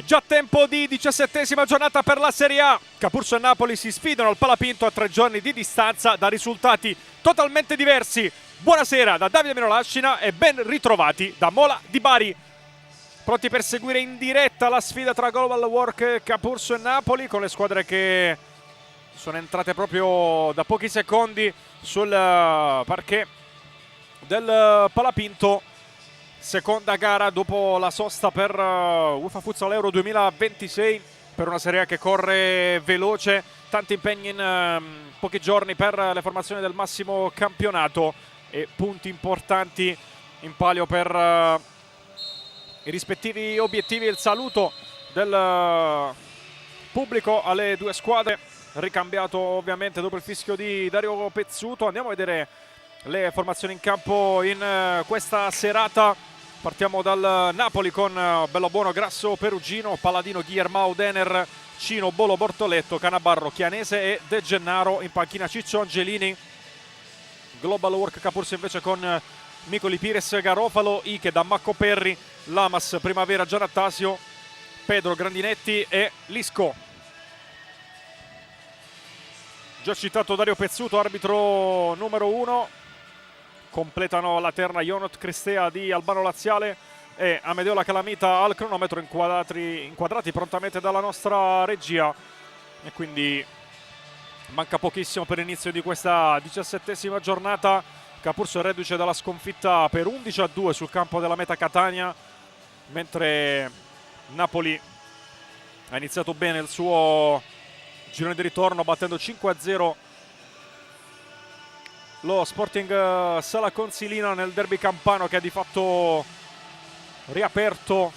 È già tempo di 17ª giornata per la Serie A. Capurso e Napoli si sfidano al Palapinto a 3 giorni di distanza da risultati totalmente diversi. Buonasera da Davide Minolascina e ben ritrovati da Mola di Bari. Pronti per seguire in diretta la sfida tra Global Work, Capurso e Napoli, con le squadre che sono entrate proprio da pochi secondi sul parquet del Palapinto. Seconda gara dopo la sosta per UEFA Futsal Euro 2026, per una Serie A che corre veloce, tanti impegni in pochi giorni per le formazioni del massimo campionato e punti importanti in palio per i rispettivi obiettivi. Il saluto del pubblico alle due squadre, ricambiato ovviamente dopo il fischio di Dario Pezzuto. Andiamo a vedere le formazioni in campo in questa serata. Partiamo dal Napoli con Bello Buono, Grasso, Perugino, Paladino, Guillermao, Denner, Cino, Bolo, Bortoletto, Canabarro, Chianese e De Gennaro. In panchina Ciccio Angelini. Global Work Capurso invece con Micoli, Pires, Garofalo, Ike, Dammacco, Perri, Lamas, Primavera, Gianattasio, Pedro, Grandinetti e Lisco. Già citato Dario Pezzuto, arbitro numero 1. Completano la terna Ionot Cristea di Albano Laziale e Amedeo La Calamita al cronometro, inquadrati prontamente dalla nostra regia. E quindi manca pochissimo per l'inizio di questa 17ª giornata. Capurso è reduce dalla sconfitta per 11-2 sul campo della Meta Catania, mentre Napoli ha iniziato bene il suo girone di ritorno battendo 5-0 lo Sporting Sala Consilina nel derby campano, che ha di fatto riaperto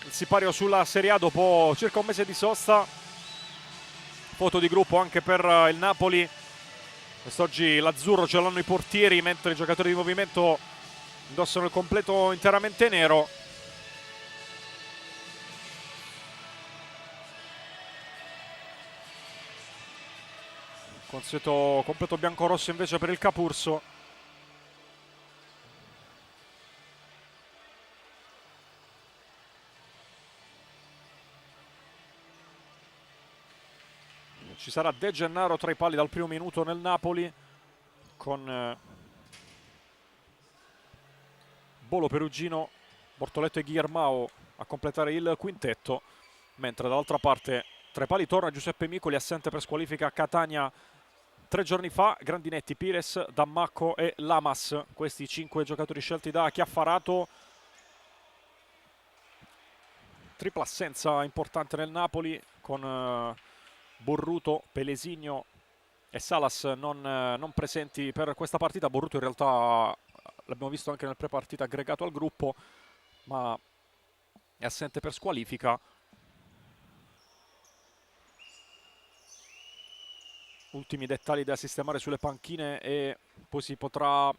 il sipario sulla Serie A dopo circa un mese di sosta. Foto di gruppo anche per il Napoli. Quest'oggi l'azzurro ce l'hanno i portieri, mentre i giocatori di movimento indossano il completo interamente nero. Consueto completo bianco-rosso invece per il Capurso. Ci sarà De Gennaro tra i pali dal primo minuto nel Napoli, con Bolo, Perugino, Bortoletto e Guillermao a completare il quintetto, mentre dall'altra parte tra i pali torna Giuseppe Micoli, assente per squalifica a Catania 3 giorni fa. Grandinetti, Pires, Dammacco e Lamas, questi 5 giocatori scelti da Chiaffarato. Tripla assenza importante nel Napoli, con Borruto, Pelesigno e Salas non presenti per questa partita. Borruto in realtà l'abbiamo visto anche nel prepartita aggregato al gruppo, ma è assente per squalifica. Ultimi dettagli da sistemare sulle panchine e poi si potrà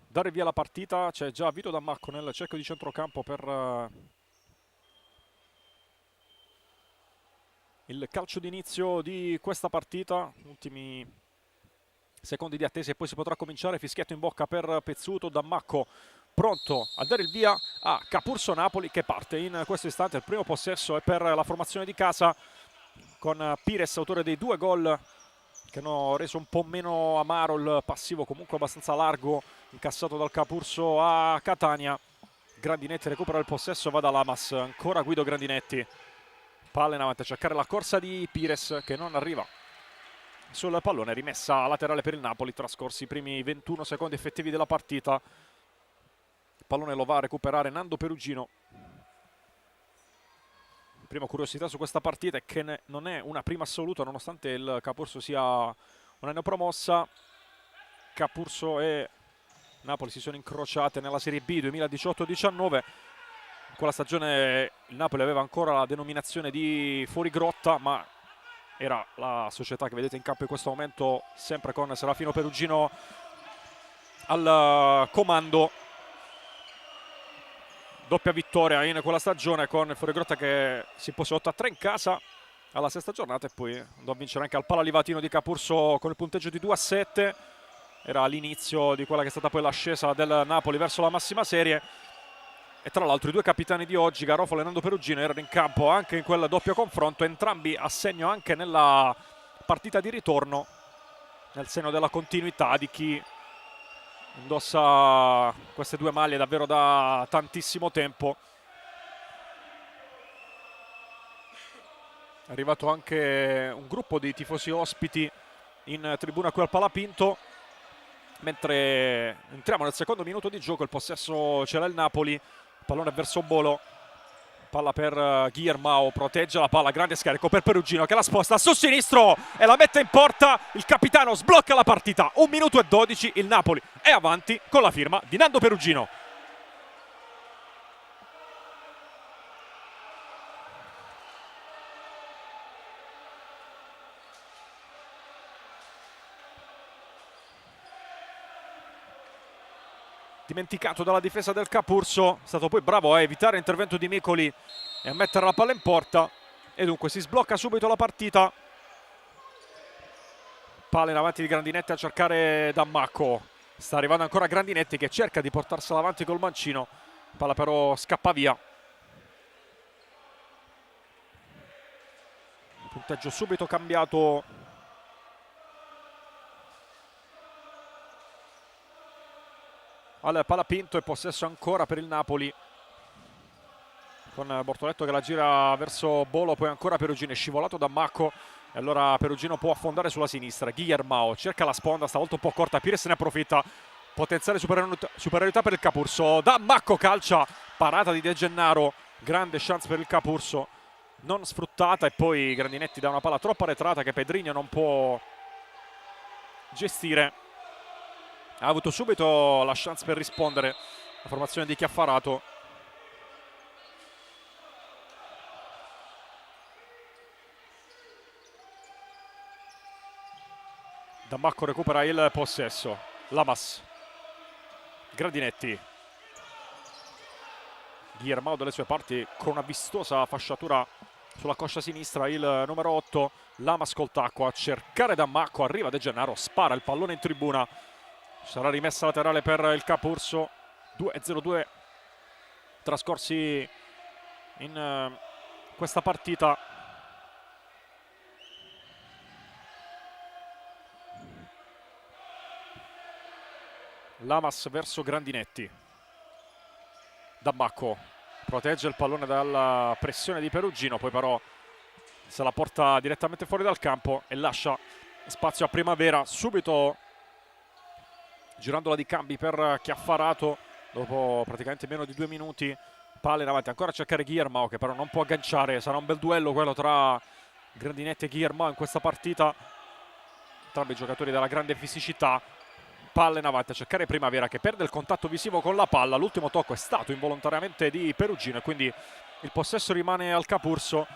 dare via la partita. C'è già Vito Dammacco nel cerchio di centrocampo per il calcio d'inizio di questa partita. Ultimi secondi di attesa e poi si potrà cominciare. Fischietto in bocca per Pezzuto. Dammacco pronto a dare il via a Capurso Napoli, che parte in questo istante. Il primo possesso è per la formazione di casa, con Pires autore dei 2 gol che hanno reso un po' meno amaro il passivo comunque abbastanza largo incassato dal Capurso a Catania. Grandinetti recupera il possesso, va da Lamas, ancora Guido Grandinetti, palla in avanti a cercare la corsa di Pires che non arriva sul pallone. Rimessa laterale per il Napoli, trascorsi i primi 21 secondi effettivi della partita. Il pallone lo va a recuperare Nando Perugino. Prima curiosità su questa partita è che non è una prima assoluta, nonostante il Capurso sia una neopromossa. Capurso e Napoli si sono incrociate nella Serie B 2018-19. In quella stagione il Napoli aveva ancora la denominazione di fuorigrotta, ma era la società che vedete in campo in questo momento, sempre con Serafino Perugino al comando. Doppia vittoria in quella stagione, con il fuorigrotta che si impose 8-3 in casa alla 6ª giornata, e poi andò a vincere anche al Palalivatino di Capurso con il punteggio di 2-7. Era l'inizio di quella che è stata poi l'ascesa del Napoli verso la massima serie. E tra l'altro i due capitani di oggi, Garofalo e Nando Perugino, erano in campo anche in quel doppio confronto, entrambi a segno anche nella partita di ritorno, nel segno della continuità di chi indossa queste due maglie davvero da tantissimo tempo. È arrivato anche un gruppo di tifosi ospiti in tribuna qui al Palapinto. Mentre entriamo nel secondo minuto di gioco, il possesso ce l'ha il Napoli, pallone verso Bolo, palla per Guillermao, protegge la palla, grande scarico per Perugino che la sposta su sinistro e la mette in porta, il capitano sblocca la partita, 1 minuto e 12, il Napoli è avanti con la firma di Nando Perugino. Dimenticato dalla difesa del Capurso, è stato poi bravo a evitare l'intervento di Micoli e a mettere la palla in porta, e dunque si sblocca subito la partita. Palla in avanti di Grandinetti a cercare Dammacco, sta arrivando ancora Grandinetti che cerca di portarsela avanti col mancino, palla però scappa via. Punteggio subito cambiato al Palapinto e possesso ancora per il Napoli, con Bortoletto che la gira verso Bolo, poi ancora Perugino, è scivolato da Macco e allora Perugino può affondare sulla sinistra. Guillermao cerca la sponda, stavolta un po' corta, Pires ne approfitta, potenziale superiorità per il Capurso, da Macco calcia, parata di De Gennaro, grande chance per il Capurso, non sfruttata, e poi Grandinetti dà una palla troppo arretrata che Pedrinho non può gestire. Ha avuto subito la chance per rispondere la formazione di Chiaffarato. Dammacco recupera il possesso. Lamas. Grandinetti. Guillermao dalle sue parti con una vistosa fasciatura sulla coscia sinistra, il numero 8. Lamas col tacco a cercare Dammacco. Arriva De Gennaro, spara il pallone in tribuna. Sarà rimessa laterale per il Capurso. 2-0-2 trascorsi in questa partita. Lamas verso Grandinetti. Dammacco protegge il pallone dalla pressione di Perugino, poi però se la porta direttamente fuori dal campo e lascia spazio a Primavera. Subito girandola di cambi per Chiaffarato dopo praticamente meno di 2 minuti. Palla in avanti ancora a cercare Guillermao che però non può agganciare. Sarà un bel duello quello tra Grandinetti e Guillermao in questa partita, entrambi i giocatori della grande fisicità. Palla in avanti a cercare Primavera che perde il contatto visivo con la palla. L'ultimo tocco è stato involontariamente di Perugino e quindi il possesso rimane al Capurso.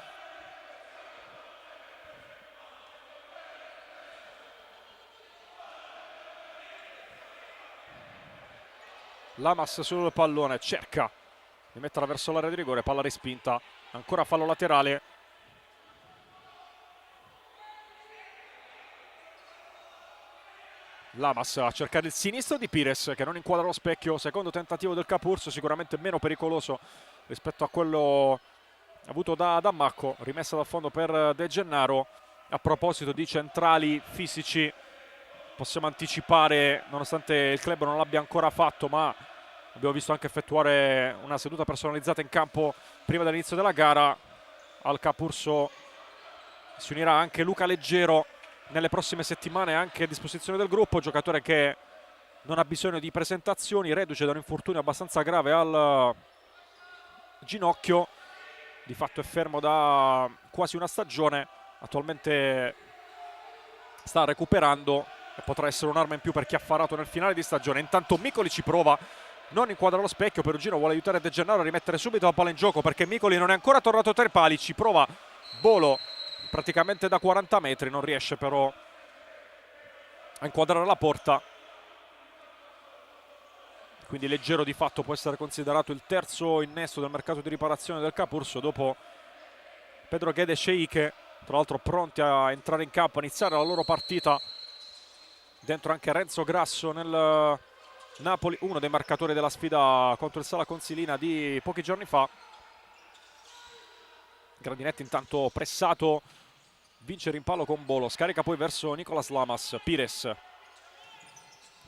Lamas sul pallone, cerca di metterla verso l'area di rigore, palla respinta, ancora fallo laterale. Lamas a cercare il sinistro di Pires che non inquadra lo specchio, secondo tentativo del Capurso, sicuramente meno pericoloso rispetto a quello avuto da Dammacco, rimessa dal fondo per De Gennaro. A proposito di centrali fisici, possiamo anticipare, nonostante il club non l'abbia ancora fatto, ma abbiamo visto anche effettuare una seduta personalizzata in campo prima dell'inizio della gara. Al Capurso si unirà anche Luca Leggero nelle prossime settimane, anche a disposizione del gruppo, giocatore che non ha bisogno di presentazioni, reduce da un infortunio abbastanza grave al ginocchio, di fatto è fermo da quasi una stagione, attualmente sta recuperando e potrà essere un'arma in più per Chiaffarato nel finale di stagione. Intanto Micoli ci prova, non inquadra lo specchio, Perugino vuole aiutare De Gennaro a rimettere subito la palla in gioco perché Micoli non è ancora tornato tra i pali, ci prova Bolo praticamente da 40 metri, non riesce però a inquadrare la porta, quindi Leggero di fatto può essere considerato il terzo innesto del mercato di riparazione del Capurso dopo Pedro Guedes e Sheikhe, tra l'altro pronti a entrare in campo, a iniziare la loro partita. Dentro anche Renzo Grasso nel Napoli, uno dei marcatori della sfida contro il Sala Consilina di pochi giorni fa. Grandinetti intanto pressato, vince il rimpallo con Bolo, scarica poi verso Nicolas Lamas. Pires,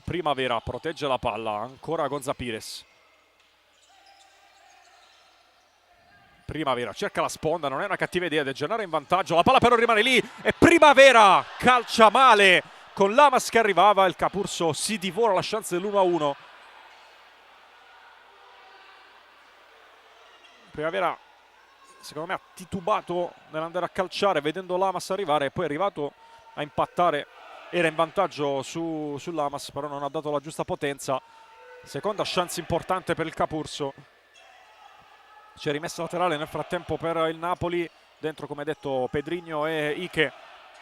Primavera protegge la palla, ancora Gonza Pires. Primavera cerca la sponda, non è una cattiva idea, De Gennaro in vantaggio, la palla però rimane lì e Primavera calcia male con Lamas che arrivava, il Capurso si divora la chance dell'1-1. Primavera secondo me ha titubato nell'andare a calciare vedendo Lamas arrivare e poi è arrivato a impattare, era in vantaggio su Lamas però non ha dato la giusta potenza. Seconda chance importante per il Capurso. C'è rimessa laterale nel frattempo per il Napoli, dentro come detto Pedrigno e Ike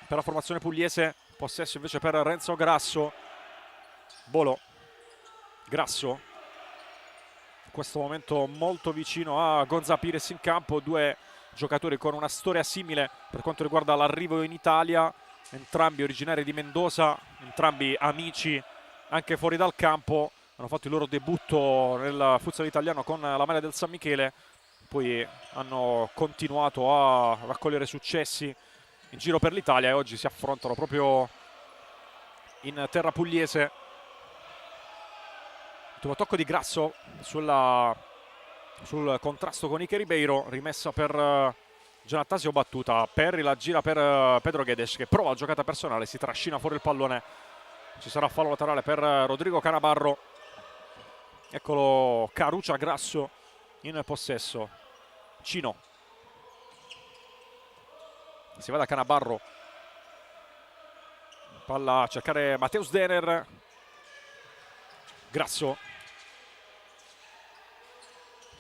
per la formazione pugliese, possesso invece per Renzo Grasso. Bolo, Grasso in questo momento molto vicino a Gonza Pires in campo, due giocatori con una storia simile per quanto riguarda l'arrivo in Italia, entrambi originari di Mendoza, entrambi amici anche fuori dal campo, hanno fatto il loro debutto nel futsal italiano con la maglia del San Michele, poi hanno continuato a raccogliere successi in giro per l'Italia e oggi si affrontano proprio in terra pugliese. Ultimo tocco di Grasso sul contrasto con Ike Ribeiro, rimessa per Giannattasio battuta. Perri la gira per Pedro Guedes che prova la giocata personale, si trascina fuori il pallone. Ci sarà fallo laterale per Rodrigo Canabarro. Eccolo Caruccia Grasso in possesso. Cino, si va da Canabarro, palla a cercare Mateus Denner. Grasso,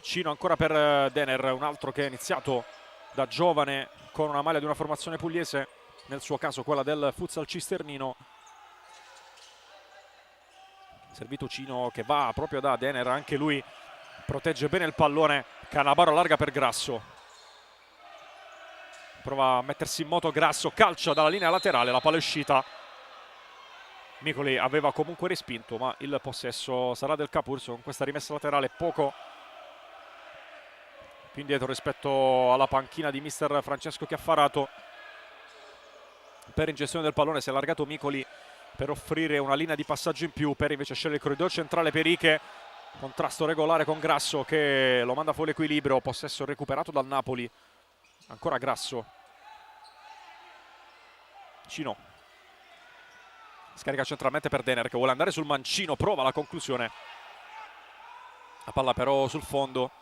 Cino ancora per Denner, un altro che è iniziato da giovane con una maglia di una formazione pugliese, nel suo caso quella del futsal cisternino. Servito Cino che va proprio da Denner, anche lui protegge bene il pallone. Canabarro allarga per Grasso, prova a mettersi in moto Grasso, calcia dalla linea laterale, la palla è uscita. Micoli aveva comunque respinto, ma il possesso sarà del Capurso con questa rimessa laterale poco più indietro rispetto alla panchina di mister Francesco Chiaffarato. Per ingestione del pallone si è allargato Micoli per offrire una linea di passaggio in più, per invece scegliere il corridoio centrale per Ike. Contrasto regolare con Grasso che lo manda fuori equilibrio, possesso recuperato dal Napoli. Ancora Grasso. Cino. Scarica centralmente per Denner che vuole andare sul mancino, prova la conclusione. La palla però sul fondo.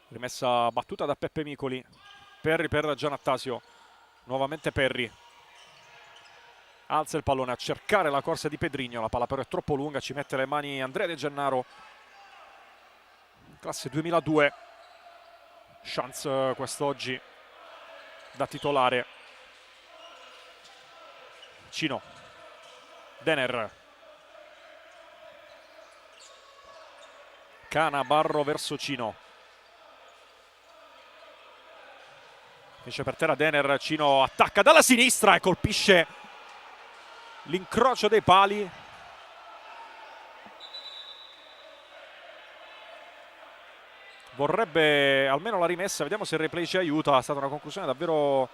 Rimessa battuta da Peppe Micoli. Perri per Giannattasio, nuovamente Perri, alza il pallone a cercare la corsa di Pedrigno, la palla però è troppo lunga, ci mette le mani Andrea De Gennaro, classe 2002, chance quest'oggi da titolare. Cino, Denner, Canabarro verso Cino. Finisce per terra Denner, Cino attacca dalla sinistra e colpisce l'incrocio dei pali. Vorrebbe almeno la rimessa, vediamo se il replay ci aiuta, è stata una conclusione davvero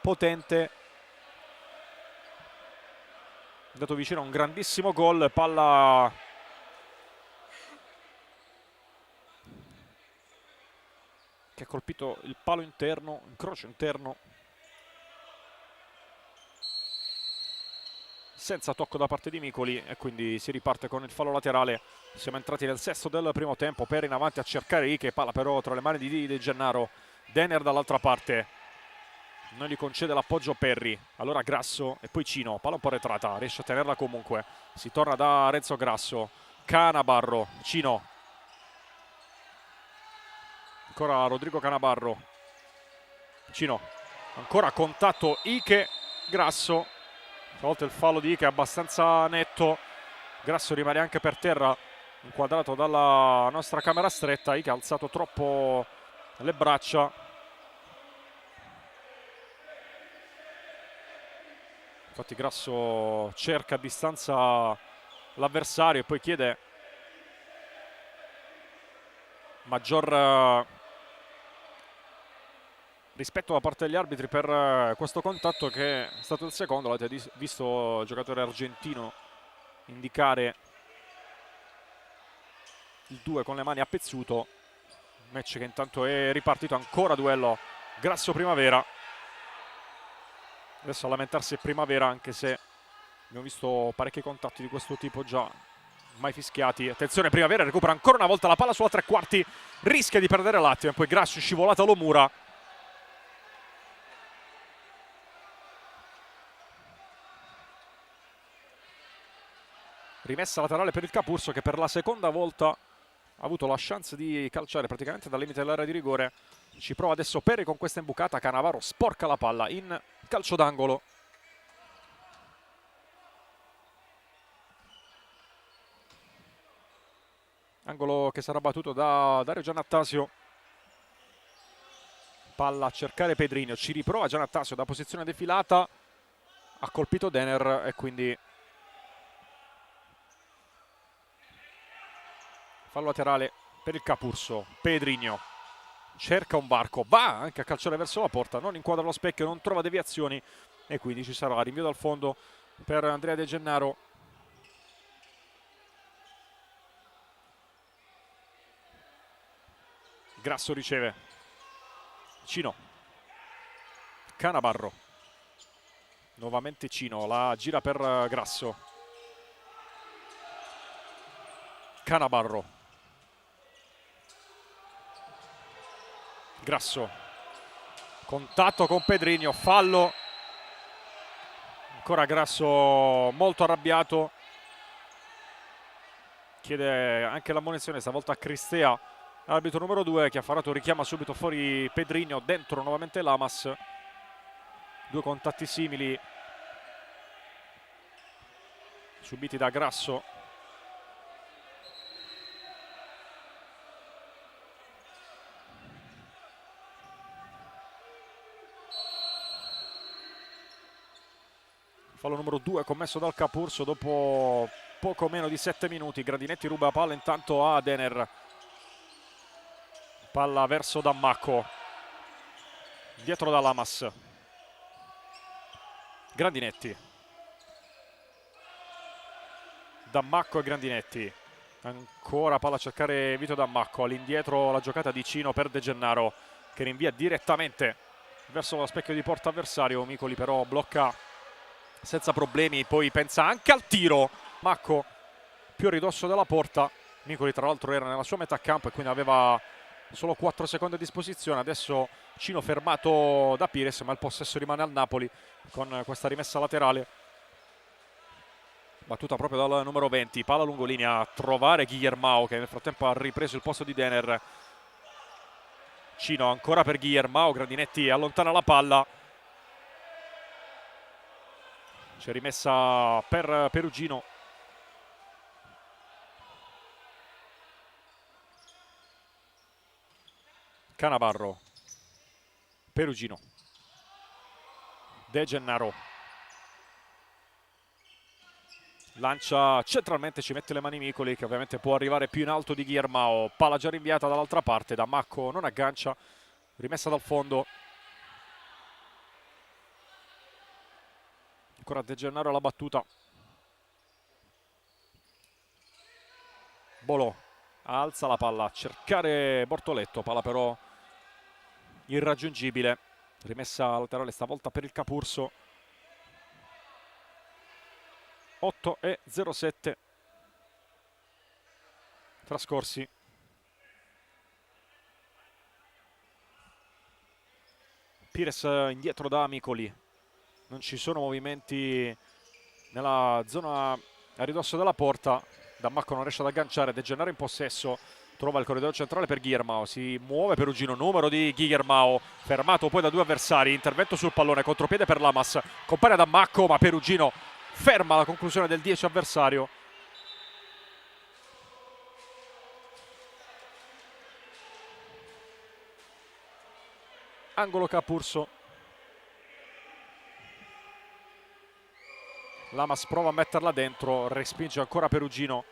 potente. È andato vicino a un grandissimo gol, palla che ha colpito il palo interno, incrocio interno, senza tocco da parte di Micoli e quindi si riparte con il fallo laterale. Siamo entrati nel sesto del primo tempo, Perri in avanti a cercare Ike, palla però tra le mani di De Gennaro. Denner dall'altra parte, non gli concede l'appoggio Perri, allora Grasso e poi Cino, palla un po' retrata, riesce a tenerla comunque, si torna da Renzo Grasso. Canabarro, Cino, ancora Rodrigo Canabarro, Cino, ancora contatto Ike, Grasso, stavolta il fallo di Ike è abbastanza netto, Grasso rimane anche per terra, inquadrato dalla nostra camera stretta. Ike ha alzato troppo le braccia, Infatti Grasso cerca a distanza l'avversario e poi chiede maggior rispetto da parte degli arbitri per questo contatto, che è stato il secondo. Avete visto il giocatore argentino indicare il 2 con le mani a pezzuto. Match che intanto è ripartito, ancora duello Grasso-Primavera. Adesso a lamentarsi è Primavera, anche se abbiamo visto parecchi contatti di questo tipo già mai fischiati. Attenzione, Primavera recupera ancora una volta la palla sulla tre quarti, rischia di perdere l'attimo, poi Grasso scivolata Lomura. Rimessa laterale per il Capurso, che per la seconda volta ha avuto la chance di calciare praticamente dal limite dell'area di rigore. Ci prova adesso Peri con questa imbucata, Cannavaro sporca la palla in calcio d'angolo. Angolo che sarà battuto da Dario Giannattasio. Palla a cercare Pedrinho, ci riprova Giannattasio da posizione defilata, ha colpito Denner e quindi fallo laterale per il Capurso. Pedrinho cerca un varco, va anche a calciare verso la porta, non inquadra lo specchio, non trova deviazioni e quindi ci sarà rinvio dal fondo per Andrea De Gennaro. Grasso riceve, Cino, Canabarro, nuovamente Cino, la gira per Grasso, Canabarro, Grasso, contatto con Pedrinho, fallo, ancora Grasso molto arrabbiato, chiede anche l'ammonizione stavolta a Cristea, arbitro numero 2, che ha fatto richiama subito fuori Pedrinho, dentro nuovamente Lamas. Due contatti simili subiti da Grasso. Fallo numero 2 commesso dal Capurso dopo poco meno di 7 minuti. Grandinetti ruba la palla intanto a Denner. Palla verso Dammacco. Dietro da Lamas. Grandinetti. Dammacco e Grandinetti. Ancora palla a cercare Vito Dammacco. All'indietro la giocata di Cino per De Gennaro, che rinvia direttamente verso lo specchio di porta avversario. Micoli però blocca senza problemi, poi pensa anche al tiro. Macco più a ridosso della porta. Micoli tra l'altro era nella sua metà campo e quindi aveva solo 4 secondi a disposizione. Adesso Cino fermato da Pires, ma il possesso rimane al Napoli con questa rimessa laterale battuta proprio dal numero 20. Palla lungolinea a trovare Guillermao, che nel frattempo ha ripreso il posto di Denner. Cino ancora per Guillermao, Grandinetti allontana la palla. C'è rimessa per Perugino. Cannavaro, Perugino, De Gennaro lancia centralmente, ci mette le mani Micoli, che ovviamente può arrivare più in alto di Guillermao. Palla già rinviata dall'altra parte, Dammacco non aggancia, rimessa dal fondo. Ancora De Gennaro alla battuta. Bolò alza la palla a cercare Bortoletto, palla però irraggiungibile. Rimessa laterale stavolta per il Capurso. 8:07 trascorsi. Pires indietro da Micoli. Non ci sono movimenti nella zona a ridosso della porta. Dammacco non riesce ad agganciare. De Gennaro in possesso. Trova il corridoio centrale per Guillermao. Si muove Perugino. Numero di Guillermao. Fermato poi da due avversari. Intervento sul pallone. Contropiede per Lamas. Compare Dammacco, ma Perugino ferma la conclusione del 10 avversario. Angolo Capurso. Lamas prova a metterla dentro, respinge ancora Perugino.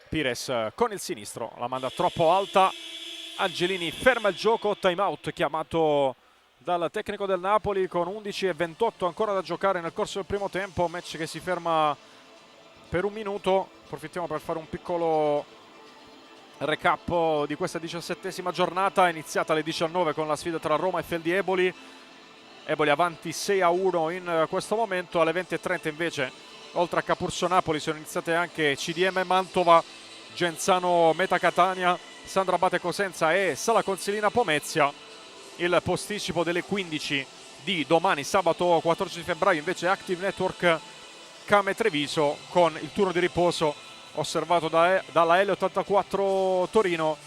Pires con il sinistro, la manda troppo alta. Angelini ferma il gioco, time out chiamato dal tecnico del Napoli con 11:28 ancora da giocare nel corso del primo tempo. Match che si ferma per un minuto. Approfittiamo per fare un piccolo recap di questa 17ª giornata, iniziata alle 19 con la sfida tra Roma e Feldi-Eboli. Eboli avanti 6-1 in questo momento. Alle 20:30 invece, oltre a Capurso Napoli, sono iniziate anche CDM Mantova, Genzano Meta Catania, Sandro Abate Cosenza e Sala Consilina Pomezia. Il posticipo delle 15 di domani, sabato 14 febbraio, invece Active Network Came Treviso, con il turno di riposo osservato dalla L84 Torino.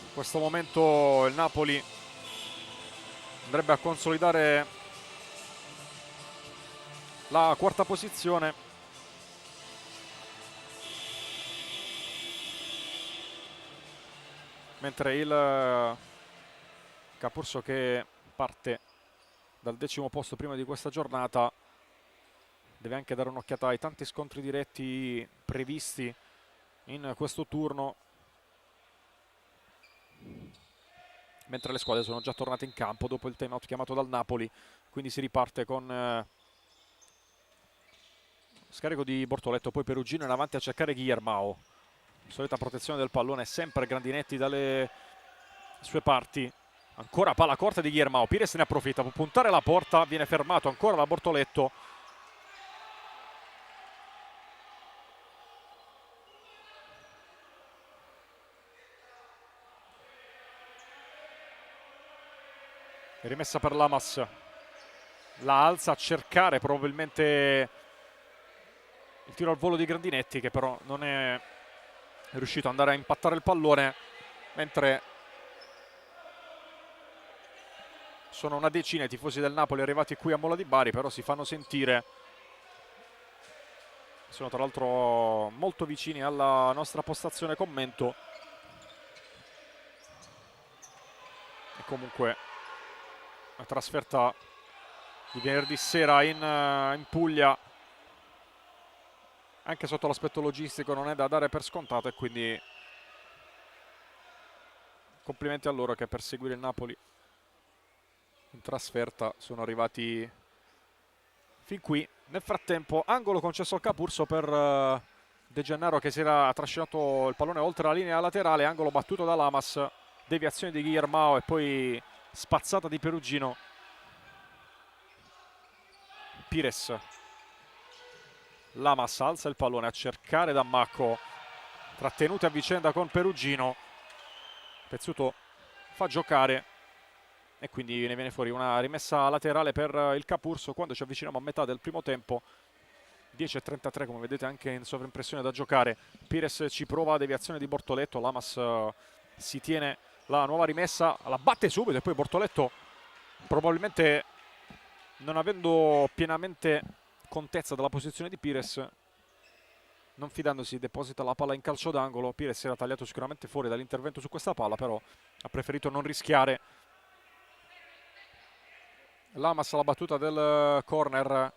In questo momento il Napoli andrebbe a consolidare la quarta posizione, mentre il Capurso, che parte dal 10° posto prima di questa giornata, deve anche dare un'occhiata ai tanti scontri diretti previsti in questo turno, mentre le squadre sono già tornate in campo dopo il timeout chiamato dal Napoli. Quindi si riparte con scarico di Bortoletto, poi Perugino in avanti a cercare Guillermao. Solita protezione del pallone, sempre Grandinetti dalle sue parti. Ancora palla corta di Guillermao, Pires ne approfitta, può puntare la porta, viene fermato ancora da Bortoletto. Rimessa per Lamas, la alza a cercare probabilmente il tiro al volo di Grandinetti, che però non è riuscito ad andare a impattare il pallone, mentre sono una decina i tifosi del Napoli arrivati qui a Mola di Bari, però si fanno sentire. Sono tra l'altro molto vicini alla nostra postazione commento. E comunque la trasferta di venerdì sera in Puglia, anche sotto l'aspetto logistico, non è da dare per scontato, e quindi complimenti a loro che per seguire il Napoli in trasferta sono arrivati fin qui. Nel frattempo angolo concesso al Capurso per De Gennaro, che si era trascinato il pallone oltre la linea laterale. Angolo battuto da Lamas, deviazione di Guillermao e poi spazzata di Perugino. Pires, Lamas alza il pallone a cercare Dammacco, trattenute a vicenda con Perugino. Pezzuto fa giocare e quindi ne viene fuori una rimessa laterale per il Capurso quando ci avviciniamo a metà del primo tempo. 10:33 come vedete anche in sovraimpressione da giocare. Pires ci prova, deviazione di Bortoletto, Lamas si tiene la nuova rimessa, la batte subito e poi Bortoletto, probabilmente non avendo pienamente contezza della posizione di Pires, non fidandosi, deposita la palla in calcio d'angolo. Pires era tagliato sicuramente fuori dall'intervento su questa palla, però ha preferito non rischiare. Lamas alla battuta del corner,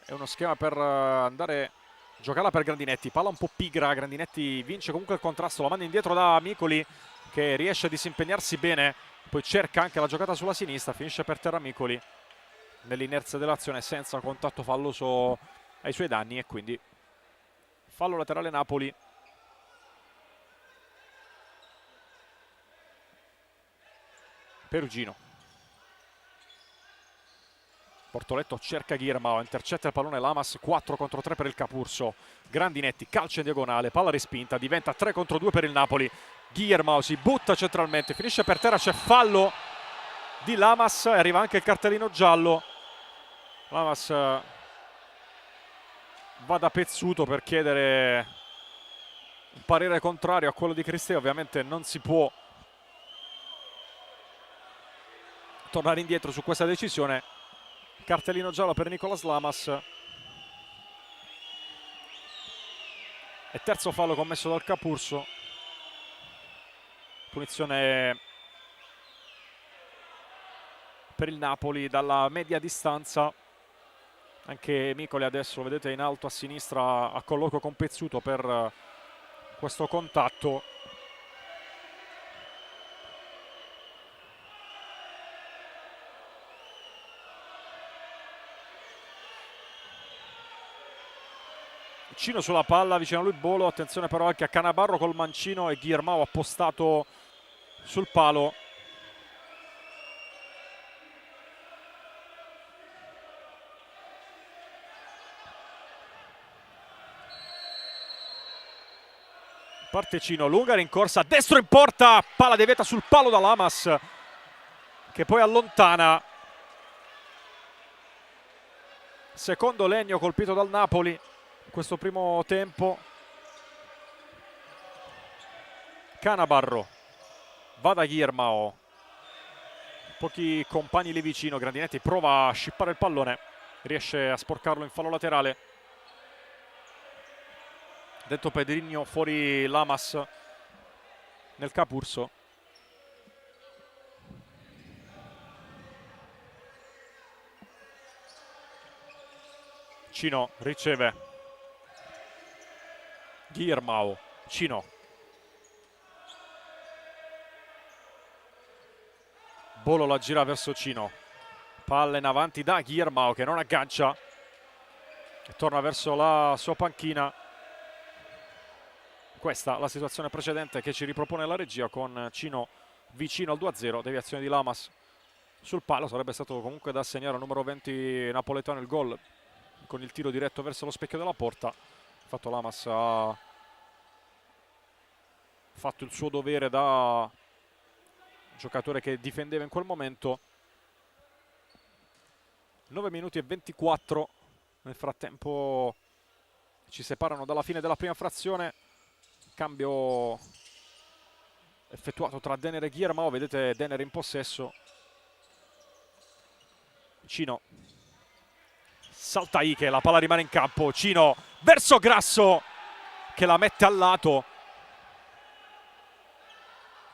è uno schema per andare a giocarla per Grandinetti, palla un po' pigra, Grandinetti vince comunque il contrasto, la manda indietro da Micoli, che riesce a disimpegnarsi bene, poi cerca anche la giocata sulla sinistra, finisce per terra Micoli nell'inerzia dell'azione senza contatto falloso ai suoi danni, e quindi fallo laterale Napoli. Perugino, Bortoletto cerca Guillermao, intercetta il pallone Lamas, 4 contro 3 per il Capurso. Grandinetti, calcio in diagonale, palla respinta, diventa 3 contro 2 per il Napoli. Guillermao si butta centralmente, finisce per terra, c'è fallo di Lamas e arriva anche il cartellino giallo. Lamas va da Pezzuto per chiedere un parere contrario a quello di Cristeo. Ovviamente non si può tornare indietro su questa decisione. Cartellino giallo per Nicolas Lamas e terzo fallo commesso dal Capurso. Punizione per il Napoli dalla media distanza. Anche Micoli adesso lo vedete in alto a sinistra a colloquio con Pezzuto per questo contatto. Cino sulla palla, vicino a lui Bolo, attenzione però anche a Canabarro col mancino e Guillermao appostato sul palo. Parte Cino, lunga rincorsa, destro in porta, palla deviata sul palo da Lamas che poi allontana. Secondo legno colpito dal Napoli in questo primo tempo. Canabarro va da Guillermao, pochi compagni lì vicino. Grandinetti prova a scippare il pallone, riesce a sporcarlo in fallo laterale. Detto Pedrinho, fuori Lamas nel Capurso. Cino riceve, Guillermao, Cino, Bolo la gira verso Cino, palla in avanti da Guillermao che non aggancia e torna verso la sua panchina. Questa la situazione precedente che ci ripropone la regia, con Cino vicino al 2-0, deviazione di Lamas sul palo. Sarebbe stato comunque da assegnare al numero 20 napoletano il gol con il tiro diretto verso lo specchio della porta. Infatti Lamas ha fatto il suo dovere da giocatore che difendeva in quel momento. 9 minuti e 24 nel frattempo ci separano dalla fine della prima frazione. Cambio effettuato tra Denner e Guillermao, vedete Denner in possesso. Cino salta Ike, la palla rimane in campo, Cino verso Grasso che la mette al lato.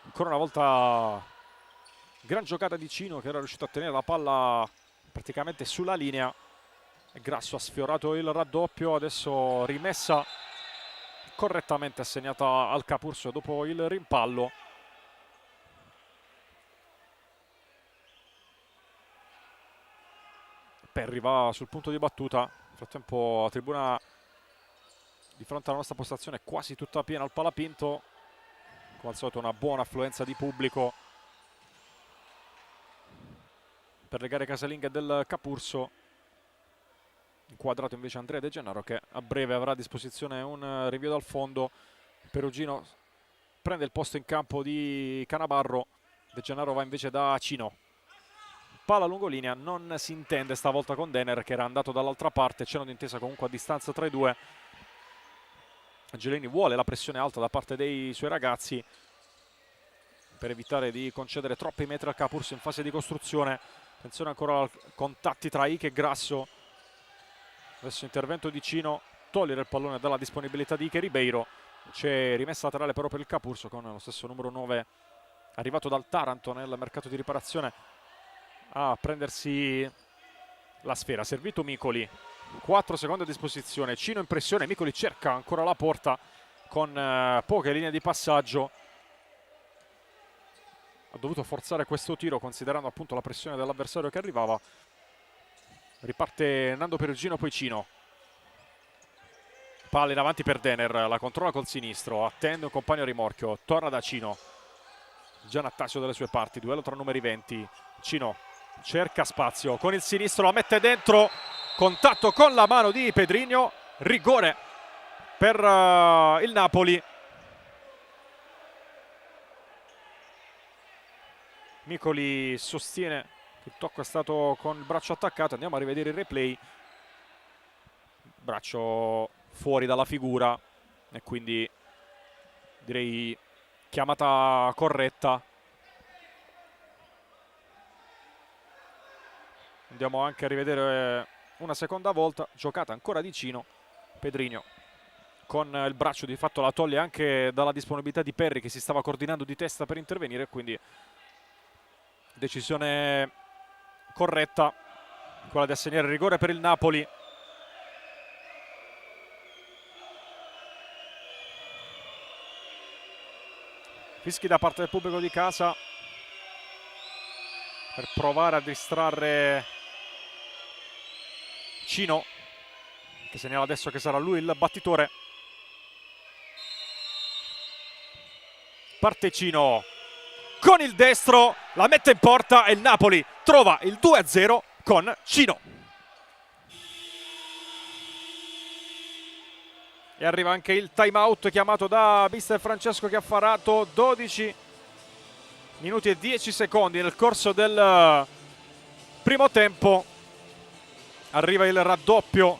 Ancora una volta gran giocata di Cino, che era riuscito a tenere la palla praticamente sulla linea. E Grasso ha sfiorato il raddoppio, adesso rimessa correttamente assegnata al Capurso dopo il rimpallo. Perry va sul punto di battuta. Nel frattempo la tribuna di fronte alla nostra postazione è quasi tutta piena al Palapinto. Come al solito una buona affluenza di pubblico per le gare casalinghe del Capurso. Inquadrato invece Andrea De Gennaro, che a breve avrà a disposizione un rinvio dal fondo. Perugino prende il posto in campo di Canabarro. De Gennaro va invece da Cino. Palla lungolinea, non si intende stavolta con Denner che era andato dall'altra parte. C'è un'intesa comunque a distanza tra i due. Angelini vuole la pressione alta da parte dei suoi ragazzi per evitare di concedere troppi metri al Capurso in fase di costruzione. Attenzione ancora ai contatti tra Ike e Grasso. Adesso intervento di Cino, togliere il pallone dalla disponibilità di Ike Ribeiro. C'è rimessa laterale però per il Capurso con lo stesso numero 9 arrivato dal Taranto nel mercato di riparazione a prendersi la sfera. Servito Micoli, 4 secondi a disposizione, Cino in pressione, Micoli cerca ancora la porta con poche linee di passaggio. Ha dovuto forzare questo tiro considerando appunto la pressione dell'avversario che arrivava. Riparte Nando Perugino, poi Cino. Palla in avanti per Denner, la controlla col sinistro, attende un compagno a rimorchio, torna da Cino. Gianattasio dalle sue parti, duello tra numeri 20. Cino cerca spazio, con il sinistro la mette dentro, contatto con la mano di Pedrinho, rigore per il Napoli. Micoli sostiene che il tocco è stato con il braccio attaccato. Andiamo a rivedere il replay. Braccio fuori dalla figura e quindi direi chiamata corretta. Andiamo anche a rivedere una seconda volta, giocata ancora di Cino. Pedrinho con il braccio di fatto la toglie anche dalla disponibilità di Perry, che si stava coordinando di testa per intervenire, quindi decisione corretta, quella di assegnare il rigore per il Napoli. Fischi da parte del pubblico di casa per provare a distrarre Cino, che segnala adesso che sarà lui il battitore. Parte Cino con il destro, la mette in porta e il Napoli trova il 2-0 con Cino. E arriva anche il time out chiamato da mister Francesco Chiaffarato. 12 minuti e 10 secondi nel corso del primo tempo. Arriva il raddoppio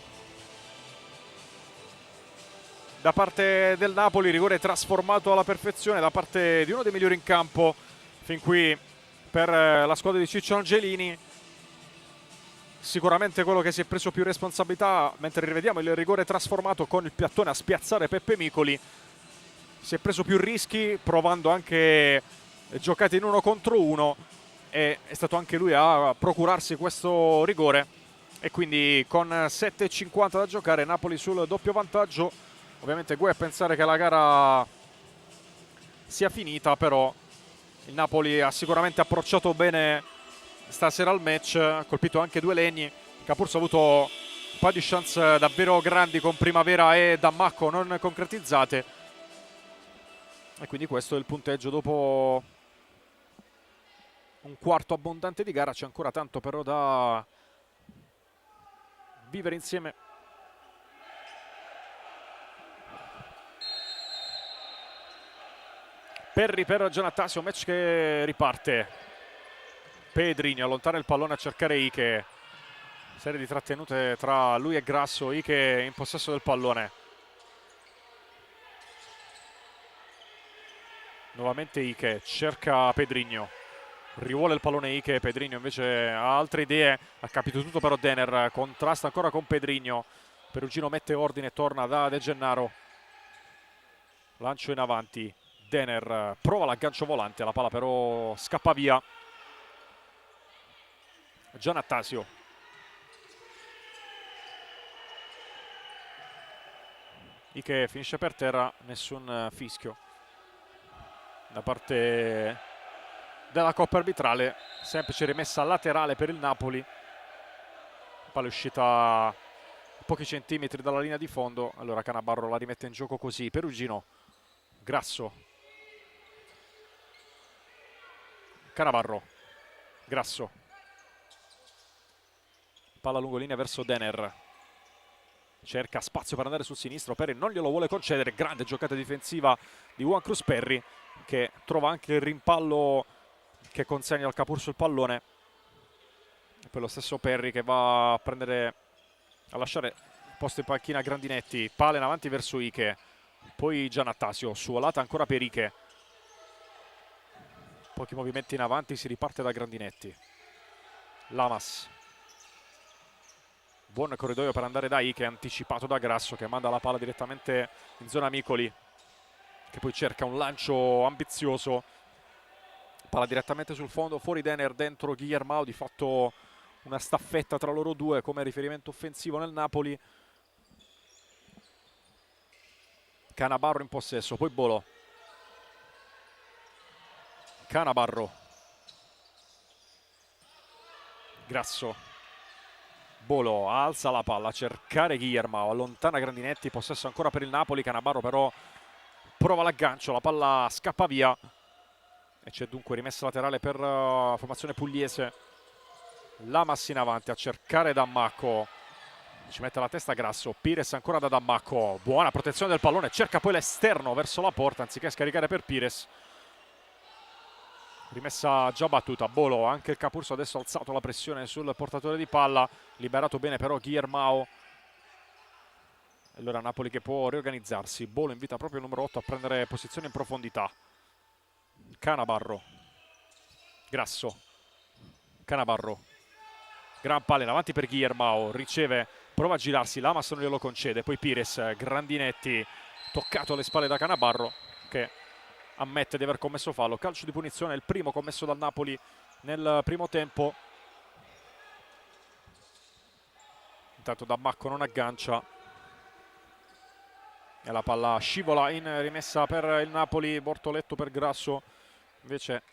da parte del Napoli, rigore trasformato alla perfezione da parte di uno dei migliori in campo fin qui per la squadra di Ciccio Angelini. Sicuramente quello che si è preso più responsabilità, mentre rivediamo il rigore trasformato con il piattone a spiazzare Peppe Micoli. Si è preso più rischi, provando anche giocate in 1 contro 1, e è stato anche lui a procurarsi questo rigore. E quindi con 7,50 da giocare, Napoli sul doppio vantaggio. Ovviamente guai a pensare che la gara sia finita, però il Napoli ha sicuramente approcciato bene stasera al match, ha colpito anche due legni. Capurso ha avuto un paio di chance davvero grandi con Primavera e Dammacco non concretizzate, e quindi questo è il punteggio dopo un quarto abbondante di gara. C'è ancora tanto però da vivere insieme. Perri per Giannattasio, match che riparte. Pedrinho allontana il pallone a cercare Ike. Serie di trattenute tra lui e Grasso. Ike in possesso del pallone. Nuovamente Ike cerca Pedrinho. Rivuole il pallone Ike. Pedrinho invece ha altre idee. Ha capito tutto però Denner. Contrasta ancora con Pedrinho. Perugino mette ordine e torna da De Gennaro. Lancio in avanti. Denner prova l'aggancio volante. La palla però scappa via. Giannattasio. Ike finisce per terra, nessun fischio da parte della coppa arbitrale. Semplice rimessa laterale per il Napoli. Palla uscita a pochi centimetri dalla linea di fondo. Allora Canabarro la rimette in gioco così. Perugino, Grasso, Canabarro, Grasso. Palla lungolinea verso Denner. Cerca spazio per andare sul sinistro. Perri non glielo vuole concedere. Grande giocata difensiva di Juan Cruz Perri, che trova anche il rimpallo che consegna al Capurso il pallone. E poi lo stesso Perri che va a prendere, a lasciare posto in panchina a Grandinetti. Palla in avanti verso Ike. Poi Giannattasio, suolata ancora per Ike. Pochi movimenti in avanti, si riparte da Grandinetti. Lamas. Buon corridoio per andare da Ike, anticipato da Grasso che manda la palla direttamente in zona Micoli, che poi cerca un lancio ambizioso. Palla direttamente sul fondo, fuori Denner, dentro Guillermao. Di fatto una staffetta tra loro due come riferimento offensivo nel Napoli. Canabarro in possesso, poi Bolo. Canabarro. Grasso. Bolo alza la palla a cercare Guillermao, allontana Grandinetti, possesso ancora per il Napoli. Canabarro però prova l'aggancio, la palla scappa via e c'è dunque rimessa laterale per formazione pugliese. Lamas in avanti a cercare Dammacco, ci mette la testa Grasso. Pires ancora da Dammacco, buona protezione del pallone, cerca poi l'esterno verso la porta anziché scaricare per Pires. Rimessa già battuta. Bolo, anche il Capurso adesso ha alzato la pressione sul portatore di palla, liberato bene però Guillermao. Allora Napoli che può riorganizzarsi. Bolo invita proprio il numero 8 a prendere posizione in profondità. Canabarro, Grasso, Canabarro, gran palla in avanti per Guillermao, riceve, prova a girarsi, Lamas non glielo concede, poi Pires, Grandinetti, toccato alle spalle da Canabarro che ammette di aver commesso fallo. Calcio di punizione, il primo commesso dal Napoli nel primo tempo. Intanto Dammacco non aggancia e la palla scivola in rimessa per il Napoli. Bortoletto per Grasso, invece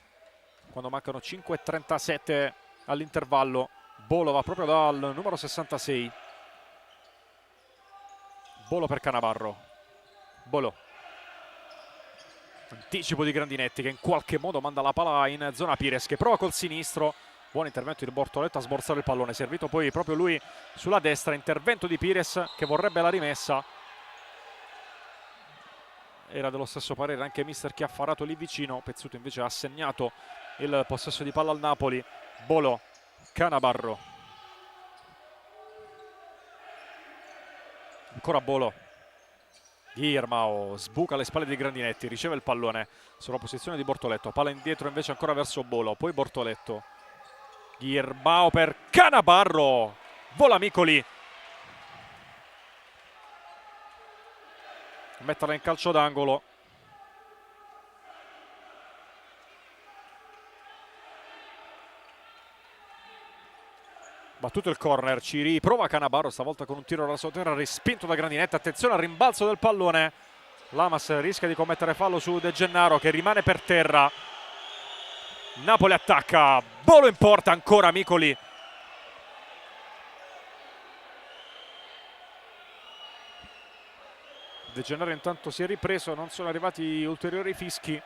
quando mancano 5:37 all'intervallo, Bolo va proprio dal numero 66. Bolo per Canabarro. Bolo, anticipo di Grandinetti che in qualche modo manda la palla in zona Pires, che prova col sinistro. Buon intervento di Bortoletto a sborsare il pallone, servito poi proprio lui sulla destra. Intervento di Pires che vorrebbe la rimessa. Era dello stesso parere anche mister Chiaffarato lì vicino. Pezzuto invece ha segnato il possesso di palla al Napoli. Bolo, Canabarro, ancora Bolo. Guillermao sbuca alle spalle di Grandinetti, riceve il pallone sulla posizione di Bortoletto. Palla indietro invece ancora verso Bolo, poi Bortoletto. Guillermao per Canabarro. Vola Micoli. Metterla in calcio d'angolo. Battuto il corner, ci riprova Canabarro, stavolta con un tiro raso terra respinto da Grandinetti. Attenzione al rimbalzo del pallone. Lamas rischia di commettere fallo su De Gennaro che rimane per terra. Napoli attacca, Bolo in porta, ancora Micoli. De Gennaro intanto si è ripreso, non sono arrivati ulteriori fischi.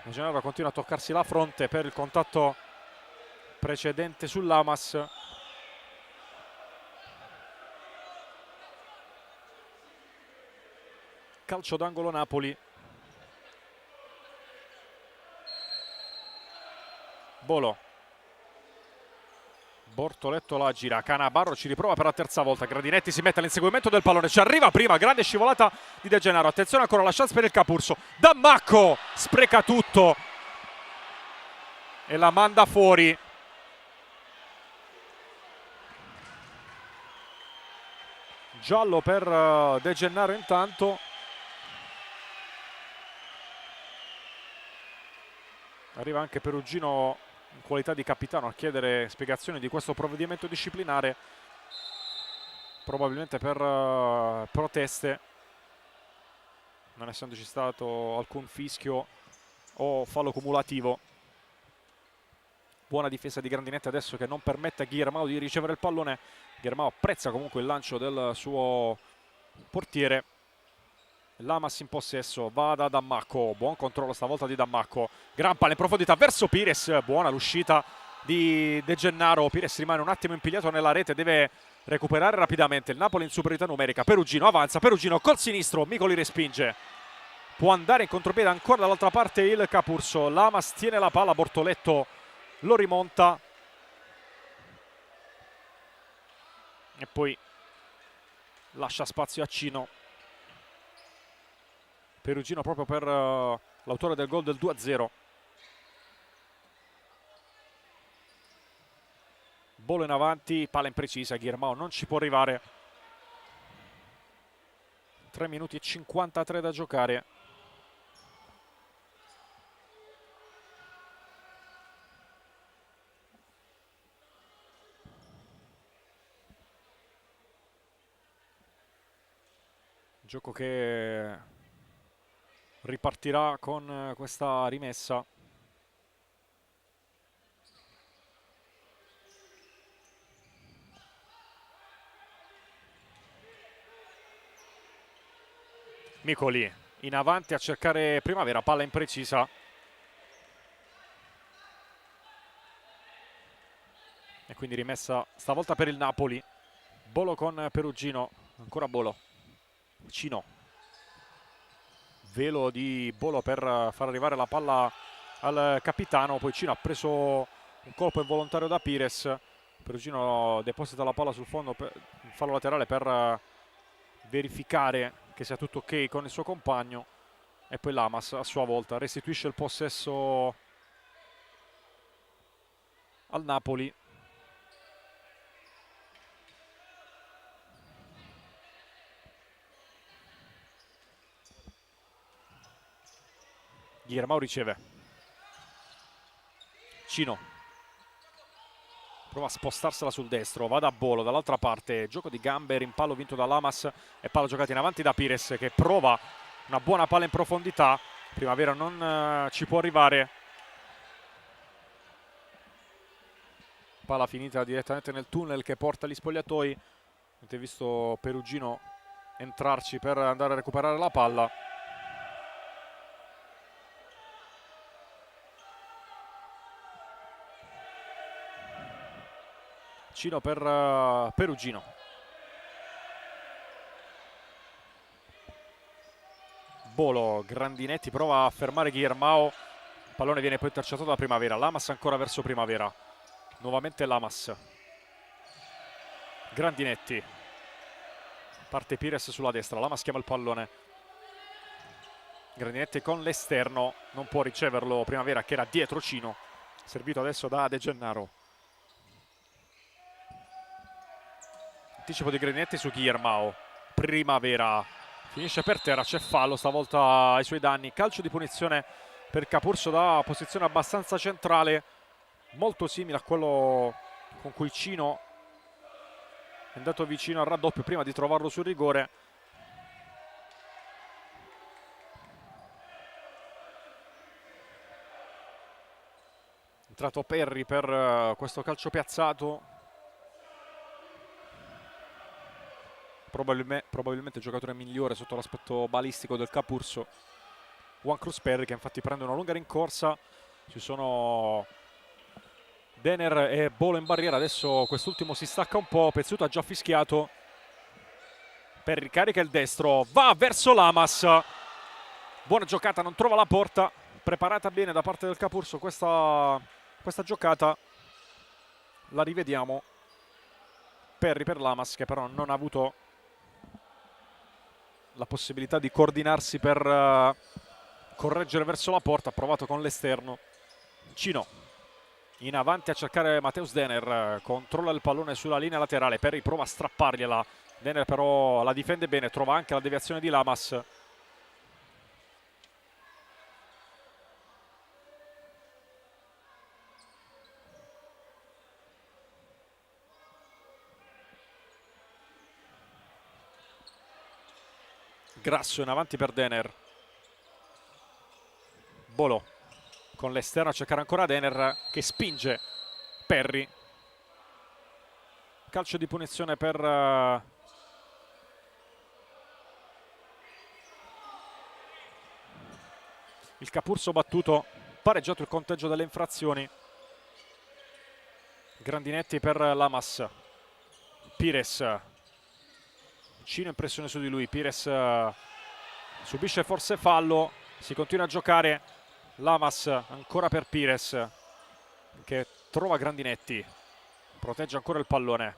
De Gennaro continua a toccarsi la fronte per il contatto precedente su Lamas. Calcio d'angolo Napoli. Bolo. Bortoletto la gira, Canabarro ci riprova per la terza volta. Grandinetti si mette all'inseguimento del pallone, ci arriva prima, grande scivolata di De Gennaro. Attenzione ancora la chance per il Capurso. Dammacco spreca tutto e la manda fuori. Giallo per De Gennaro intanto. Arriva anche Perugino in qualità di capitano a chiedere spiegazioni di questo provvedimento disciplinare, probabilmente per proteste, non essendoci stato alcun fischio o fallo cumulativo. Buona difesa di Grandinetti adesso che non permette a Guillermao di ricevere il pallone. Guillermao apprezza comunque il lancio del suo portiere. Lamas in possesso, va da Dammacco, buon controllo stavolta di Dammacco, gran palla in profondità verso Pires, buona l'uscita di De Gennaro. Pires rimane un attimo impigliato nella rete, deve recuperare rapidamente. Il Napoli in superiorità numerica, Perugino avanza, Perugino col sinistro, Micoli respinge, può andare in contropiede ancora dall'altra parte il Capurso. Lamas tiene la palla, Bortoletto lo rimonta e poi lascia spazio a Cino. Perugino proprio per l'autore del gol del 2-0. Bolo in avanti, palla imprecisa, Guillermao non ci può arrivare. 3 minuti e 53 da giocare. Gioco che ripartirà con questa rimessa. Micoli in avanti a cercare Primavera, palla imprecisa. E quindi rimessa stavolta per il Napoli. Bolo con Perugino, ancora Bolo. Cino. Velo di Bolo per far arrivare la palla al capitano, poi Cino ha preso un colpo involontario da Pires. Perugino deposita la palla sul fondo, in fallo laterale per verificare che sia tutto ok con il suo compagno, e poi Lamas a sua volta restituisce il possesso al Napoli. Guillermao riceve, Cino, prova a spostarsela sul destro, va da Bolo, dall'altra parte gioco di gambe, rimpallo vinto da Lamas e palla giocata in avanti da Pires che prova una buona palla in profondità. Primavera non ci può arrivare. Palla finita direttamente nel tunnel che porta agli spogliatoi. Avete visto Perugino entrarci per andare a recuperare la palla. Cino per Perugino. Bolo, Grandinetti prova a fermare Guillermao. Il pallone viene poi intercettato da Primavera. Lamas ancora verso Primavera. Nuovamente Lamas. Grandinetti. Parte Pires sulla destra. Lamas chiama il pallone. Grandinetti con l'esterno. Non può riceverlo Primavera che era dietro Cino. Servito adesso da De Gennaro. Anticipo di Grandinetti su Guillermao. Primavera finisce per terra, c'è fallo stavolta ai suoi danni. Calcio di punizione per Capurso da posizione abbastanza centrale, molto simile a quello con cui Cino è andato vicino al raddoppio prima di trovarlo sul rigore. È entrato Perri per questo calcio piazzato. Probabilmente il giocatore migliore sotto l'aspetto balistico del Capurso, Juan Cruz Perry, che infatti prende una lunga rincorsa. Ci sono Denner e Bolo in barriera. Adesso quest'ultimo si stacca un po'. Pezzuto ha già fischiato. Perry carica il destro, va verso Lamas. Buona giocata, non trova la porta. Preparata bene da parte del Capurso questa giocata. La rivediamo. Perry per Lamas, che però non ha avuto la possibilità di coordinarsi per correggere verso la porta. Ha provato con l'esterno. Cino in avanti a cercare Mateus Denner, controlla il pallone sulla linea laterale. Perry prova a strappargliela, Denner però la difende bene, trova anche la deviazione di Lamas. Grasso in avanti per Denner. Bolo con l'esterno a cercare ancora Denner che spinge Perry. Calcio di punizione per il Capurso battuto. Pareggiato il conteggio delle infrazioni. Grandinetti per Lamas. Pires. Cino in pressione su di lui. Pires subisce forse fallo. Si continua a giocare. Lamas ancora per Pires che trova Grandinetti. Protegge ancora il pallone.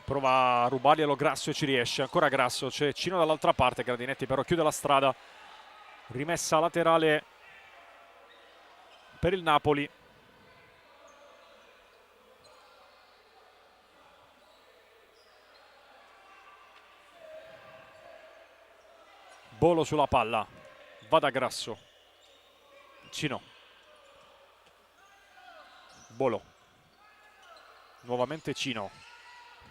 Prova a rubarglielo Grasso e ci riesce. Ancora Grasso. C'è Cino dall'altra parte. Grandinetti però chiude la strada. Rimessa laterale per il Napoli. Bolo sulla palla. Va da Grasso. Cino. Bolo. Nuovamente Cino.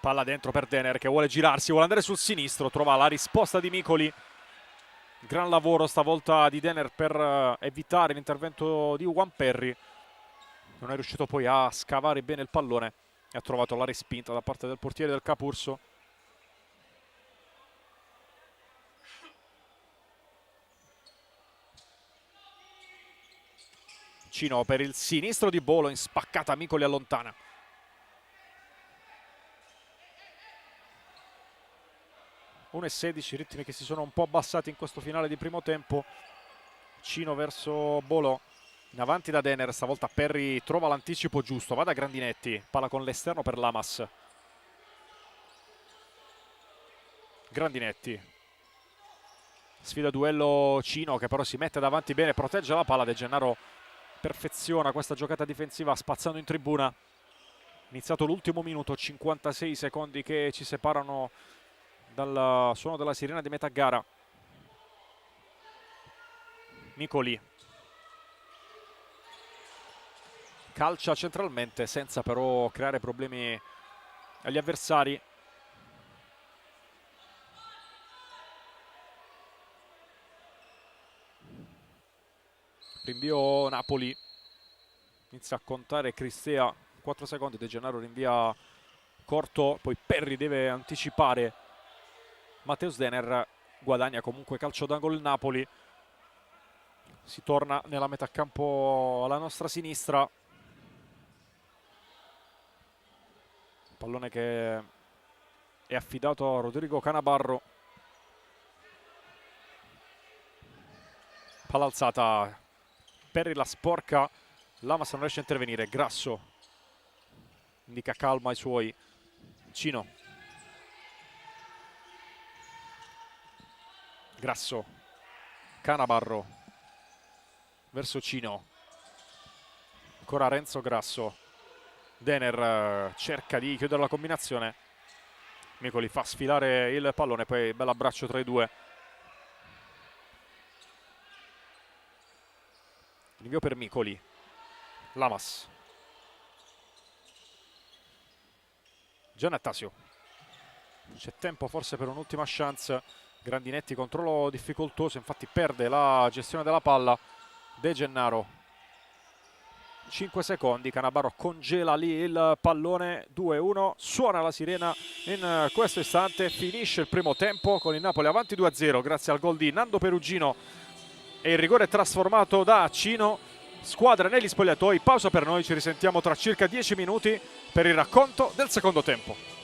Palla dentro per Denner che vuole girarsi, vuole andare sul sinistro. Trova la risposta di Micoli. Gran lavoro stavolta di Denner per evitare l'intervento di Juan Perry. Non è riuscito poi a scavare bene il pallone e ha trovato la respinta da parte del portiere del Capurso. Cino per il sinistro di Bolo, in spaccata Micoli allontana. E 16, ritmi che si sono un po' abbassati in questo finale di primo tempo. Cino verso Bolo, in avanti da Denner, stavolta Perry trova l'anticipo giusto, va da Grandinetti, palla con l'esterno per Lamas. Grandinetti. Sfida duello Cino che però si mette davanti bene, protegge la palla. De Gennaro perfeziona questa giocata difensiva spazzando in tribuna. Iniziato l'ultimo minuto, 56 secondi che ci separano dal suono della sirena di metà gara. Micoli. calcia centralmente senza però creare problemi agli avversari. Rinvio Napoli, inizia a contare Cristea, 4 secondi, De Gennaro rinvia corto, poi Perry deve anticipare, Matheus Denner guadagna comunque calcio d'angolo il Napoli. Si torna nella metà campo alla nostra sinistra. Pallone che è affidato a Rodrigo Canabarro. Palla alzata, Perry la sporca, Lamas non riesce a intervenire, Grasso indica calma ai suoi. Cino, Grasso, Canabarro verso Cino, ancora Renzo Grasso. Denner cerca di chiudere la combinazione, Micoli fa sfilare il pallone, poi bel abbraccio tra i due. Rinvio per Micoli, Lamas, Giannattasio, c'è tempo forse per un'ultima chance. Grandinetti, controllo difficoltoso, infatti perde la gestione della palla. De Gennaro, 5 secondi, Canabarro congela lì il pallone. 2-1, suona la sirena in questo istante, finisce il primo tempo con il Napoli avanti 2-0 grazie al gol di Nando Perugino e il rigore trasformato da Cino. Squadra negli spogliatoi, pausa per noi, ci risentiamo tra circa 10 minuti per il racconto del secondo tempo.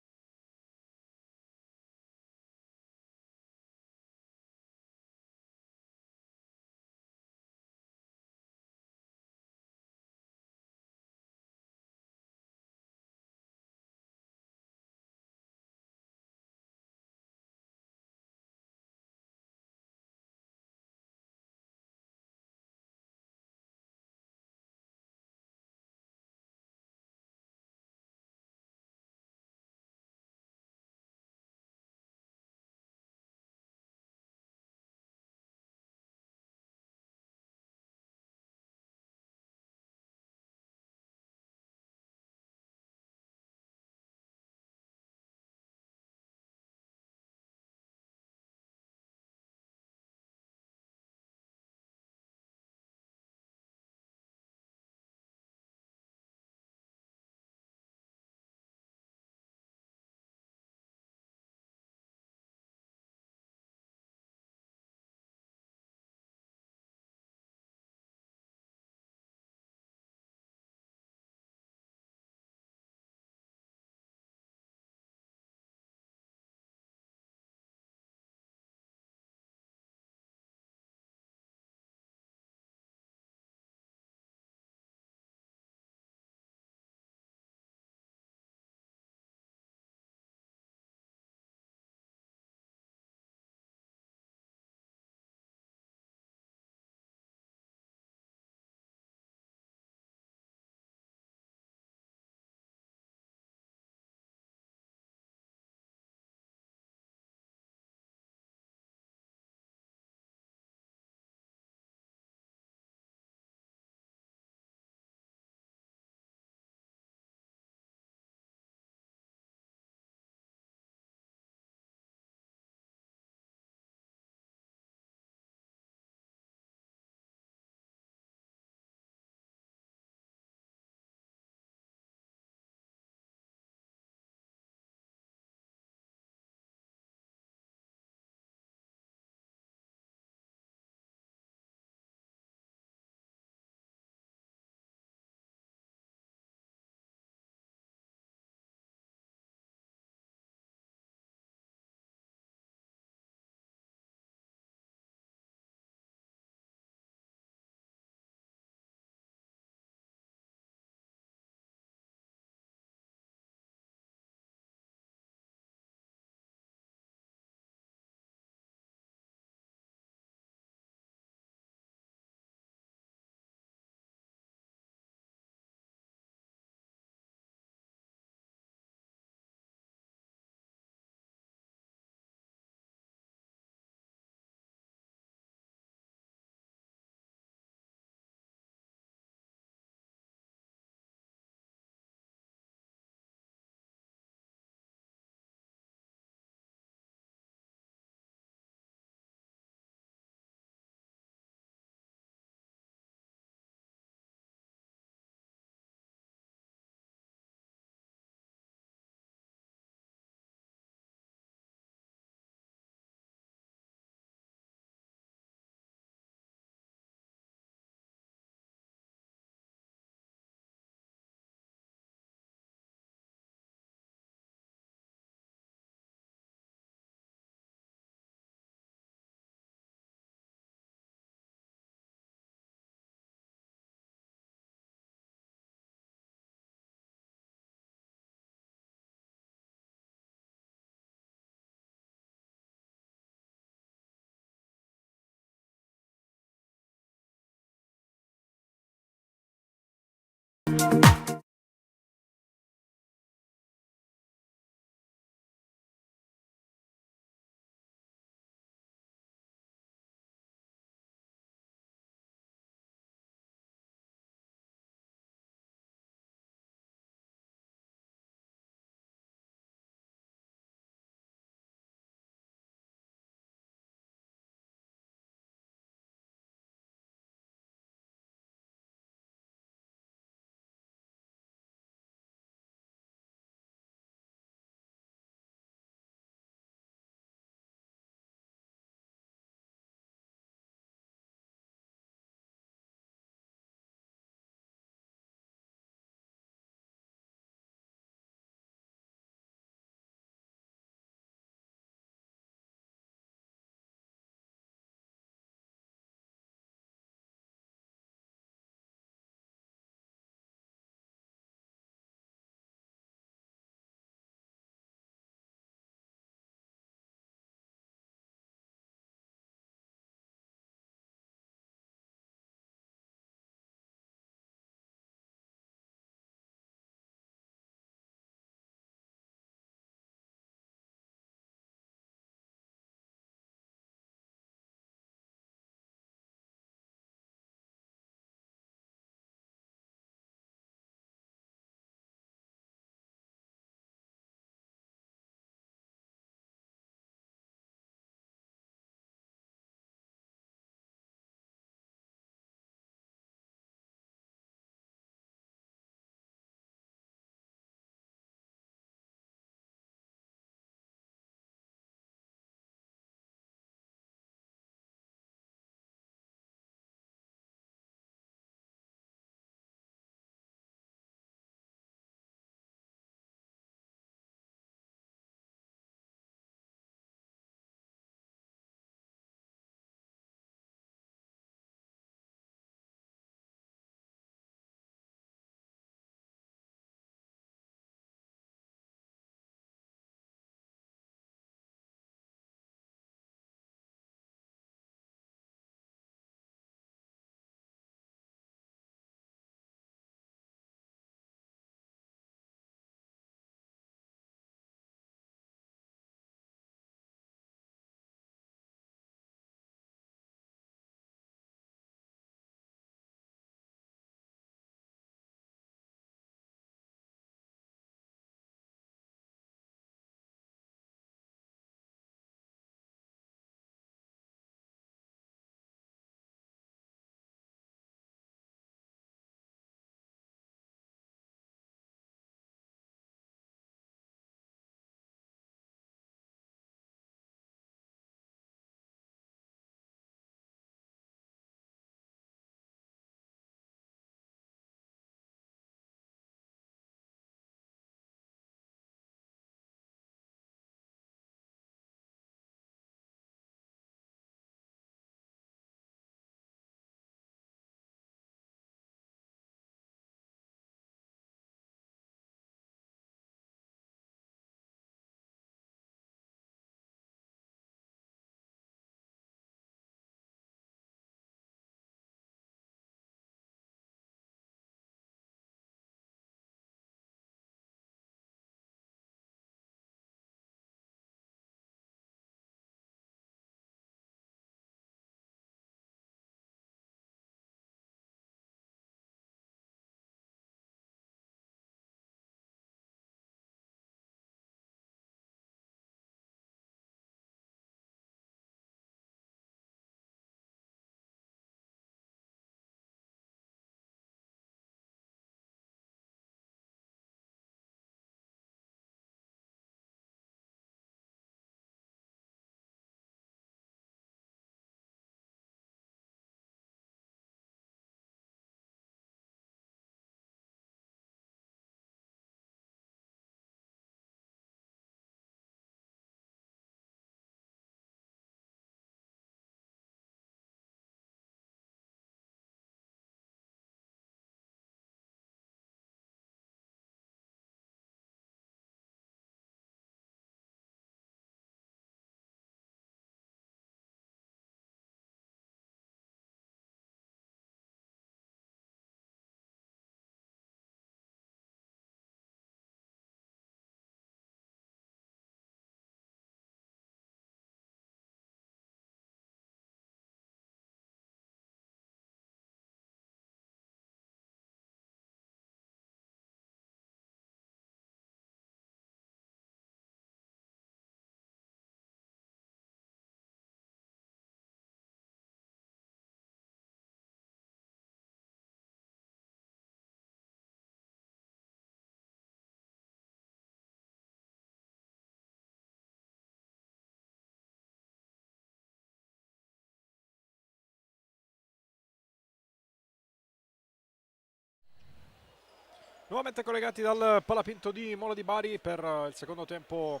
Nuovamente collegati dal Palapinto di Mola di Bari per il secondo tempo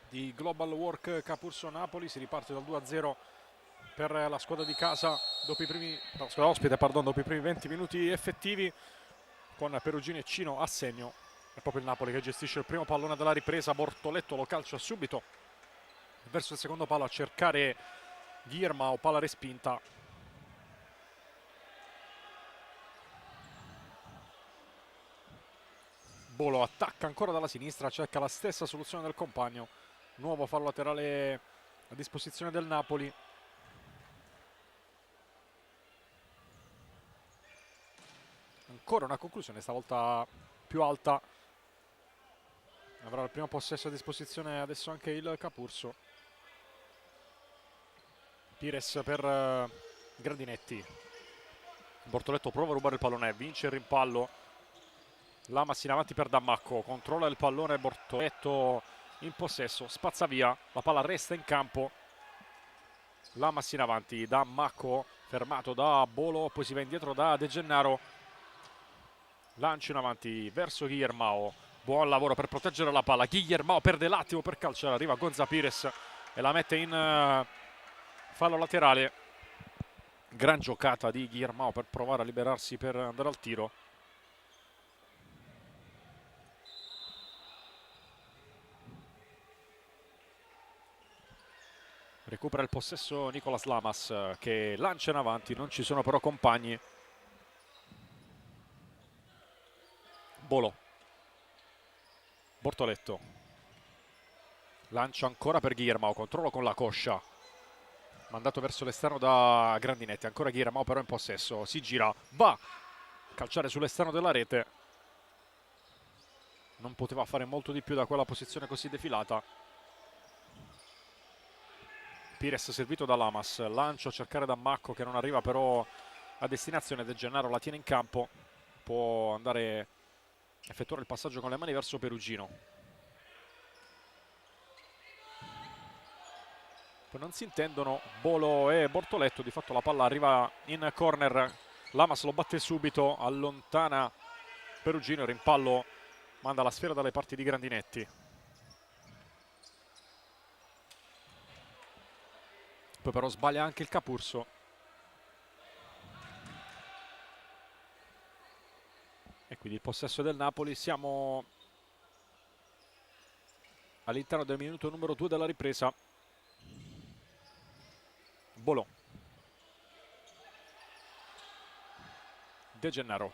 di Global Work Capurso Napoli. Si riparte dal 2-0 per la squadra di casa dopo i primi, no, squadra ospite, pardon, dopo i primi 20 minuti effettivi, con Perugini e Cino a segno. È proprio il Napoli che gestisce il primo pallone della ripresa. Bortoletto lo calcia subito verso il secondo palo a cercare Guillermo, palla respinta. Bolo attacca ancora dalla sinistra, cerca la stessa soluzione del compagno. Nuovo fallo laterale a disposizione del Napoli. Ancora una conclusione, stavolta più alta. Avrà il primo possesso a disposizione adesso anche il Capurso. Pires per Grandinetti. Bortoletto prova a rubare il pallone, vince il rimpallo. Lamas in avanti per Dammacco, controlla il pallone, Bortoletto in possesso, spazza via, la palla resta in campo. Lamas in avanti, Dammacco fermato da Bolo, poi si va indietro da De Gennaro. Lancio in avanti verso Guillermo, buon lavoro per proteggere la palla. Guillermo perde l'attimo per calciare, arriva Gonza Pires e la mette in fallo laterale. Gran giocata di Guillermo per provare a liberarsi per andare al tiro. Recupera il possesso Nicolas Lamas che lancia in avanti, non ci sono però compagni. Bolo. Bortoletto. Lancia ancora per Guillermo, controllo con la coscia. Mandato verso l'esterno da Grandinetti, ancora Guillermo però in possesso. Si gira, va a calciare sull'esterno della rete. Non poteva fare molto di più da quella posizione così defilata. Pires servito da Lamas, lancio a cercare Dammacco che non arriva però a destinazione. De Gennaro la tiene in campo, può andare a effettuare il passaggio con le mani verso Perugino. Poi non si intendono Bolo e Bortoletto, di fatto la palla arriva in corner, Lamas lo batte subito, allontana Perugino, rimpallo manda la sfera dalle parti di Grandinetti. Poi però sbaglia anche il Capurso. E quindi il possesso del Napoli. Siamo all'interno del minuto numero 2 della ripresa. Bolo. De Gennaro.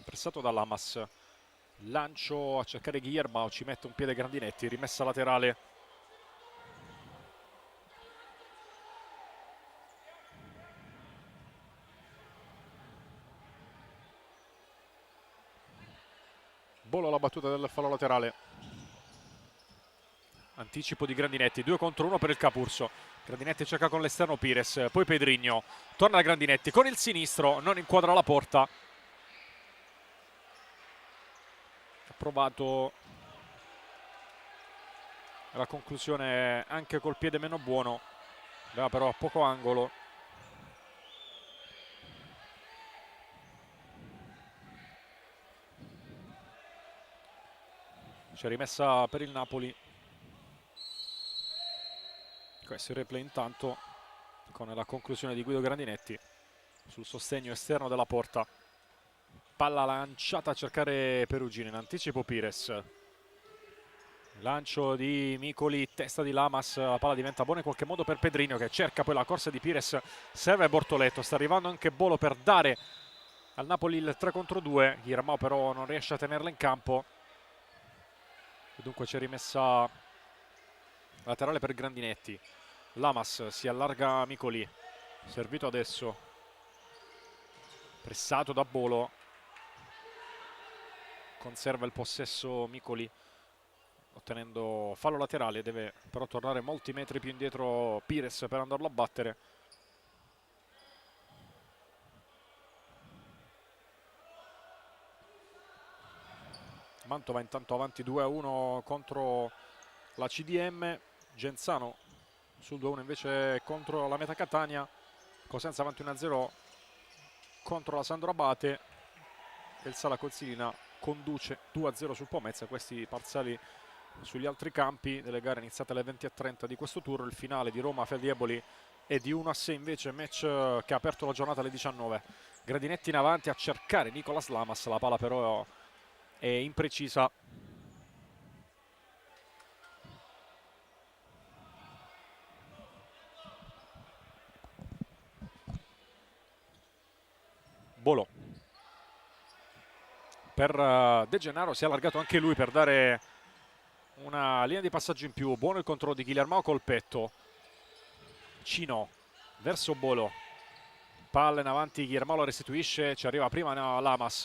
Pressato da Lamas. Lancio a cercare Guillermo, ci mette un piede Grandinetti, rimessa laterale. Bolo alla battuta del fallo laterale. Anticipo di Grandinetti, 2 contro 1 per il Capurso. Grandinetti cerca con l'esterno Pires, poi Pedrigno, torna da Grandinetti con il sinistro, non inquadra la porta. Ha provato la conclusione anche col piede meno buono, aveva però poco angolo. C'è rimessa per il Napoli. Questo è il replay intanto con la conclusione di Guido Grandinetti sul sostegno esterno della porta. Palla lanciata a cercare Perugini, in anticipo Pires. Lancio di Micoli, testa di Lamas, la palla diventa buona in qualche modo per Pedrigno che cerca poi la corsa di Pires, serve Bortoletto, sta arrivando anche Bolo per dare al Napoli il 3 contro 2, Guillermo però non riesce a tenerla in campo. E dunque c'è rimessa laterale per Grandinetti. Lamas si allarga Micoli, servito adesso, pressato da Bolo, conserva il possesso Micoli ottenendo fallo laterale, deve però tornare molti metri più indietro Pires per andarlo a battere. Mantova intanto avanti 2-1 contro la CDM, Genzano sul 2-1 invece contro la Meta Catania, Cosenza avanti 1-0 contro la Sandro Abate e il Sala Cozzilina conduce 2-0 sul Pomezia. Questi parziali sugli altri campi delle gare iniziate alle 20:30 di questo turno. Il finale di Roma Feldieboli e di 1-6 invece, match che ha aperto la giornata alle 19. Grandinetti in avanti a cercare Nicolas Lamas, la palla però è imprecisa. Bolo per De Gennaro, si è allargato anche lui per dare una linea di passaggio in più. Buono il controllo di Guillermo col petto. Cino verso Bolo, palla in avanti, Guillermo lo restituisce, ci arriva prima Lamas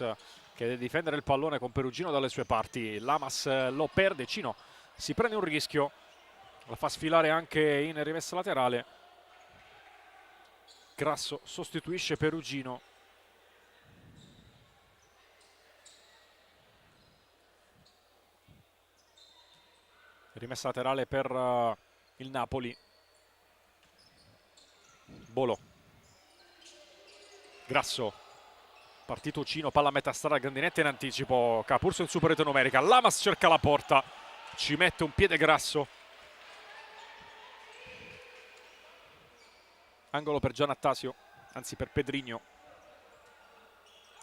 che deve difendere il pallone con Perugino dalle sue parti. Lamas lo perde, Cino si prende un rischio, la fa sfilare anche in rimessa laterale. Grasso sostituisce Perugino. Rimessa laterale per il Napoli. Bolo, Grasso, partito Cino, palla a metà strada, Grandinetti in anticipo, Capurso in superiorità numerica, Lamas cerca la porta, ci mette un piede Grasso. Angolo per Giannattasio, anzi per Pedrigno.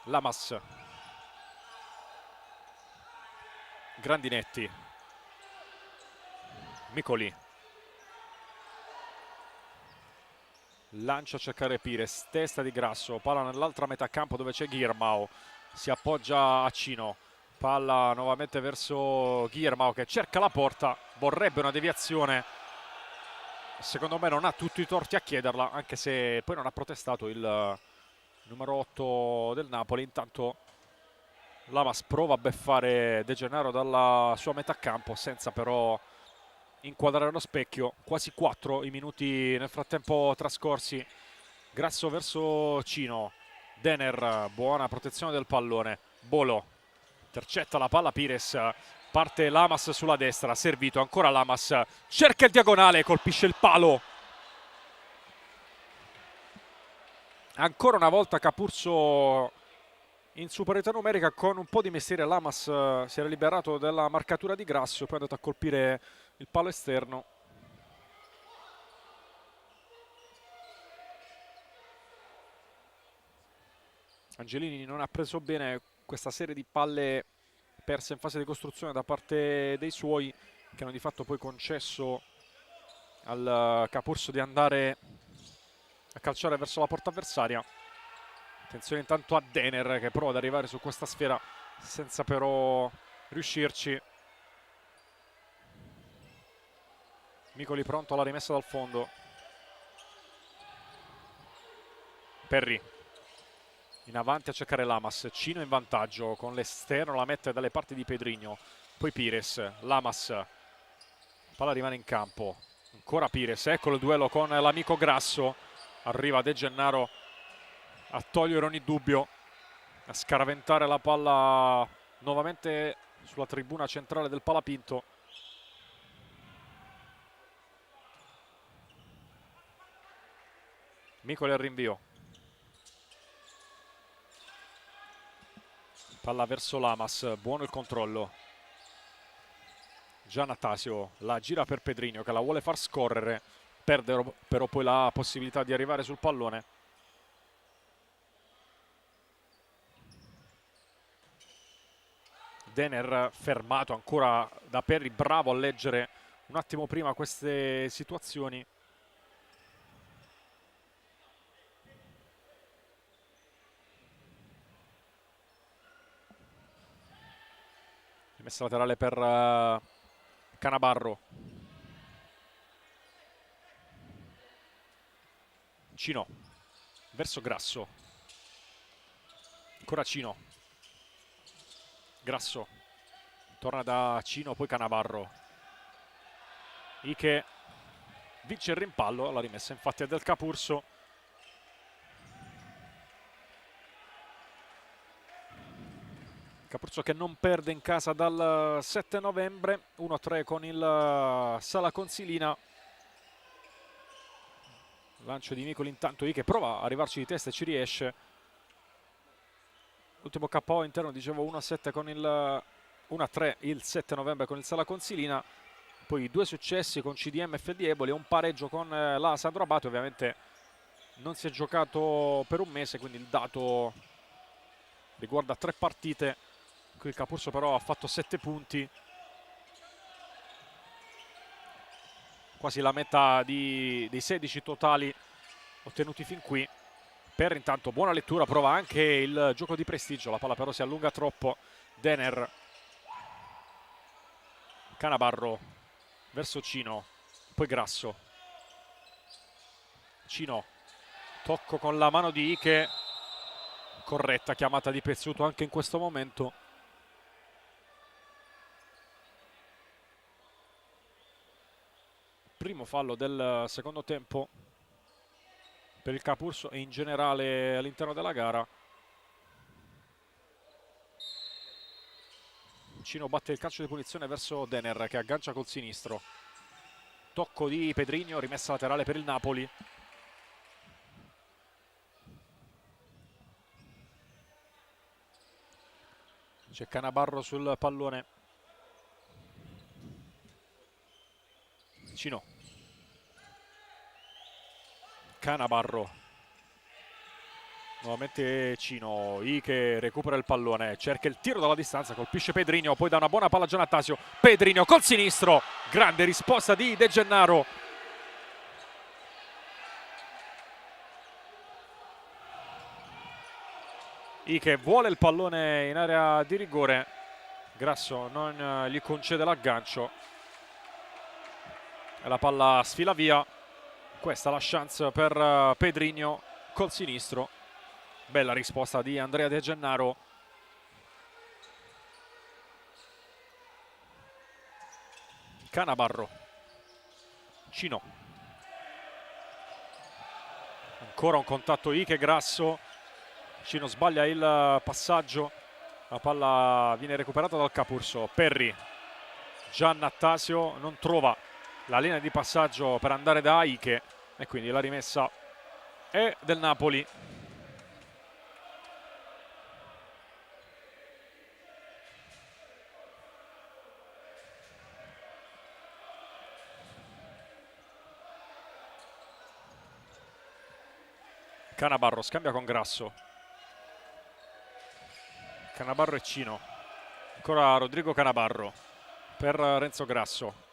Lamas, Grandinetti, Micoli, lancia a cercare Pires, testa di Grasso, palla nell'altra metà campo dove c'è Guillermo, si appoggia a Cino, palla nuovamente verso Guillermo che cerca la porta, vorrebbe una deviazione, secondo me non ha tutti i torti a chiederla, anche se poi non ha protestato il numero 8 del Napoli. Intanto Lamas prova a beffare De Gennaro dalla sua metà campo senza però inquadrare lo specchio. Quasi 4 i minuti nel frattempo trascorsi. Grasso verso Cino, Denner, buona protezione del pallone, Bolo intercetta la palla, Pires, parte Lamas sulla destra, servito ancora Lamas, cerca il diagonale, colpisce il palo. Ancora una volta Capurso in superiorità numerica, con un po' di mestiere Lamas si era liberato della marcatura di Grasso, poi è andato a colpire il palo esterno. Angelini non ha preso bene questa serie di palle perse in fase di costruzione da parte dei suoi, che hanno di fatto poi concesso al Capurso di andare a calciare verso la porta avversaria. Attenzione intanto a Denner che prova ad arrivare su questa sfera senza però riuscirci. Micoli pronto alla rimessa dal fondo. Perri in avanti a cercare Lamas, Cino in vantaggio con l'esterno, la mette dalle parti di Pedrigno, poi Pires, Lamas, palla rimane in campo, ancora Pires, ecco il duello con l'amico Grasso, arriva De Gennaro a togliere ogni dubbio, a scaraventare la palla nuovamente sulla tribuna centrale del Palapinto. Micoli al rinvio, palla verso Lamas, buono il controllo. Giannattasio la gira per Pedrigno che la vuole far scorrere, perde però poi la possibilità di arrivare sul pallone. Denner fermato ancora da Perri, bravo a leggere un attimo prima queste situazioni. Rimessa laterale per Canabarro. Cino verso Grasso, ancora Cino, Grasso torna da Cino, poi Canabarro, Ike vince il rimpallo, la rimessa infatti è del Capurso. Capurso che non perde in casa dal 7 novembre, 1-3 con il Sala Consilina. Lancio di Micoli intanto, Ike prova a arrivarci di testa e ci riesce. l'ultimo KO interno, dicevo 1-7 con il 1-3 il 7 novembre con il Sala Consilina, poi 2 successi con CDM e FD Eboli e un pareggio con la Sandro Abate. Ovviamente non si è giocato per un mese, quindi il dato riguarda 3 partite. Qui il Capurso però ha fatto 7 punti, quasi la metà dei 16 totali ottenuti fin qui. Per intanto buona lettura, prova anche il gioco di prestigio, la palla però si allunga troppo. Denner, Canabarro verso Cino, poi Grasso, Cino, tocco con la mano di Ike, corretta chiamata di Pezzuto anche in questo momento. Primo fallo del secondo tempo per il Capurso e in generale all'interno della gara. Cino batte il calcio di punizione verso Denner che aggancia col sinistro. Tocco di Pedrigno, rimessa laterale per il Napoli. C'è Canabarro sul pallone. Cino. Canabarro. Nuovamente Cino, che recupera il pallone, cerca il tiro dalla distanza, colpisce Pedrigno, poi da una buona palla Giannatasio. Pedrigno col sinistro, grande risposta di De Gennaro. Ike vuole il pallone in area di rigore, Grasso non gli concede l'aggancio e la palla sfila via. Questa la chance per Pedrigno col sinistro. Bella risposta di Andrea De Gennaro. Canabarro. Cino. Ancora un contatto Ike, Grasso. Cino sbaglia il passaggio. La palla viene recuperata dal Capurso. Perri. Giannattasio non trova la linea di passaggio per andare da Ike e quindi la rimessa è del Napoli. Canabarro scambia con Grasso. Canabarro e Cino. Ancora Rodrigo Canabarro per Renzo Grasso.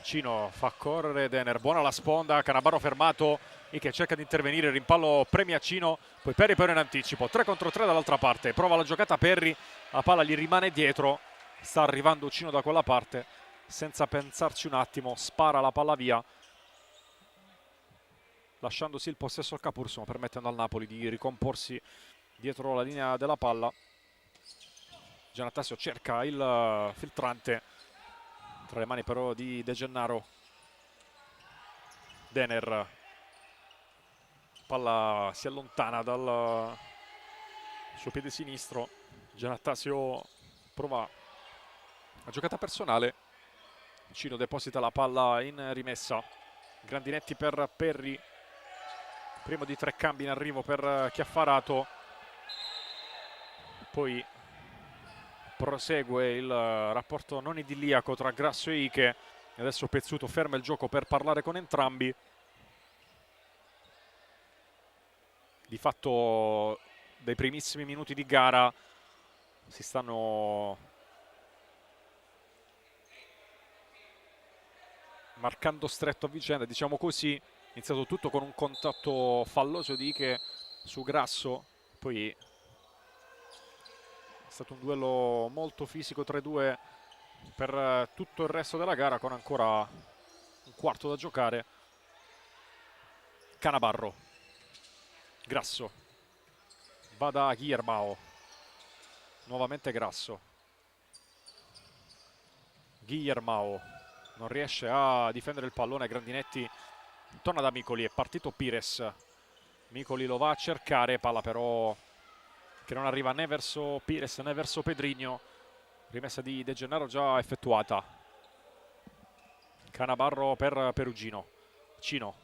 Cino fa correre Denner, buona la sponda, Canabarro fermato, che cerca di intervenire, rimpallo premia Cino, poi Perri però in anticipo, 3 contro 3 dall'altra parte, prova la giocata Perri, la palla gli rimane dietro, sta arrivando Cino da quella parte, senza pensarci un attimo, spara la palla via, lasciandosi il possesso al Capurso, permettendo al Napoli di ricomporsi dietro la linea della palla. Giannattasio cerca il filtrante, tra le mani però di De Gennaro. Denner, palla si allontana dal suo piede sinistro. Giannattasio prova la giocata personale. Cino deposita la palla in rimessa. Grandinetti per Perri, primo di 3 cambi in arrivo per Chiaffarato, poi prosegue il rapporto non idilliaco tra Grasso e Ike. Adesso Pezzuto ferma il gioco per parlare con entrambi. Di fatto dai primissimi minuti di gara si stanno marcando stretto a vicenda, diciamo così. È iniziato tutto con un contatto falloso di Ike su Grasso, poi è stato un duello molto fisico tra i due per tutto il resto della gara, con ancora un quarto da giocare. Canabarro, Grasso, va da Guillermao, nuovamente Grasso, Guillermao non riesce a difendere il pallone, Grandinetti torna da Micoli, è partito Pires, Micoli lo va a cercare, palla però che non arriva né verso Pires né verso Pedrigno. Rimessa di De Gennaro già effettuata. Canabarro per Perugino. Cino.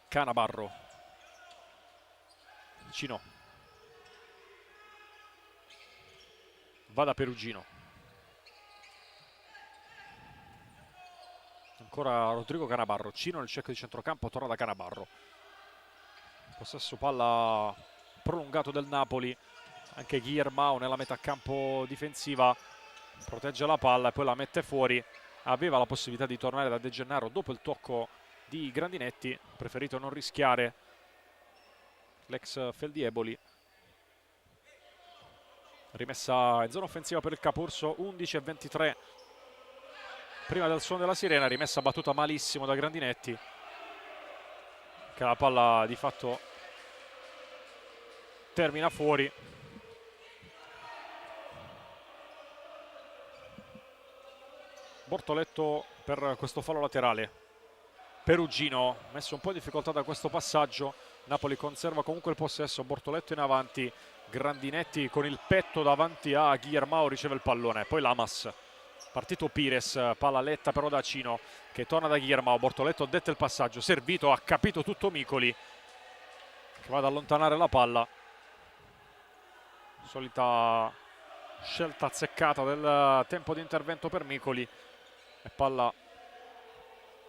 Canabarro. Cino. Va da Perugino. Ancora Rodrigo Canabarro. Cino nel cerchio di centrocampo, torna da Canabarro. Possesso palla prolungato del Napoli. Anche Guillermao nella metà campo difensiva protegge la palla e poi la mette fuori. Aveva la possibilità di tornare da De Gennaro dopo il tocco di Grandinetti, preferito non rischiare l'ex Feldieboli. Rimessa in zona offensiva per il Capurso, 11-23 prima del suono della sirena, rimessa battuta malissimo da Grandinetti, che la palla di fatto termina fuori. Bortoletto per questo fallo laterale. Perugino messo un po' in difficoltà da questo passaggio. Napoli conserva comunque il possesso. Bortoletto in avanti. Grandinetti con il petto davanti a Guillermao riceve il pallone. Poi Lamas. Partito Pires. Palla letta però da Cino che torna da Guillermao. Bortoletto detta il passaggio. Servito. Ha capito tutto Micoli che va ad allontanare la palla. Solita scelta azzeccata del tempo di intervento per Micoli. E palla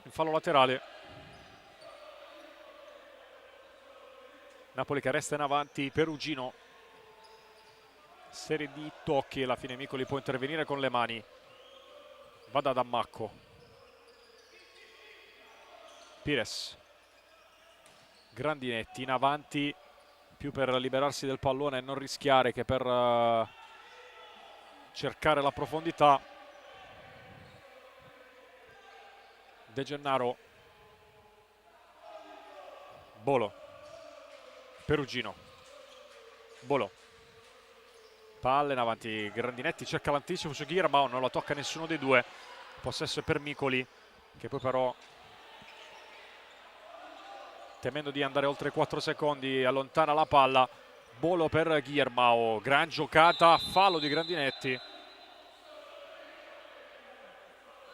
in fallo laterale. Napoli che resta in avanti. Perugino, serie di tocchi e alla fine Micoli può intervenire con le mani. Va da Dammacco. Pires. Grandinetti in avanti più per liberarsi del pallone e non rischiare che per cercare la profondità. De Gennaro. Bolo. Perugino. Bolo. Palla in avanti. Grandinetti cerca l'anticipo su Guillermao, non la tocca nessuno dei due. Possesso è per Micoli, che poi però, temendo di andare oltre 4 secondi, allontana la palla. Bolo per Guillermao. Gran giocata, fallo di Grandinetti.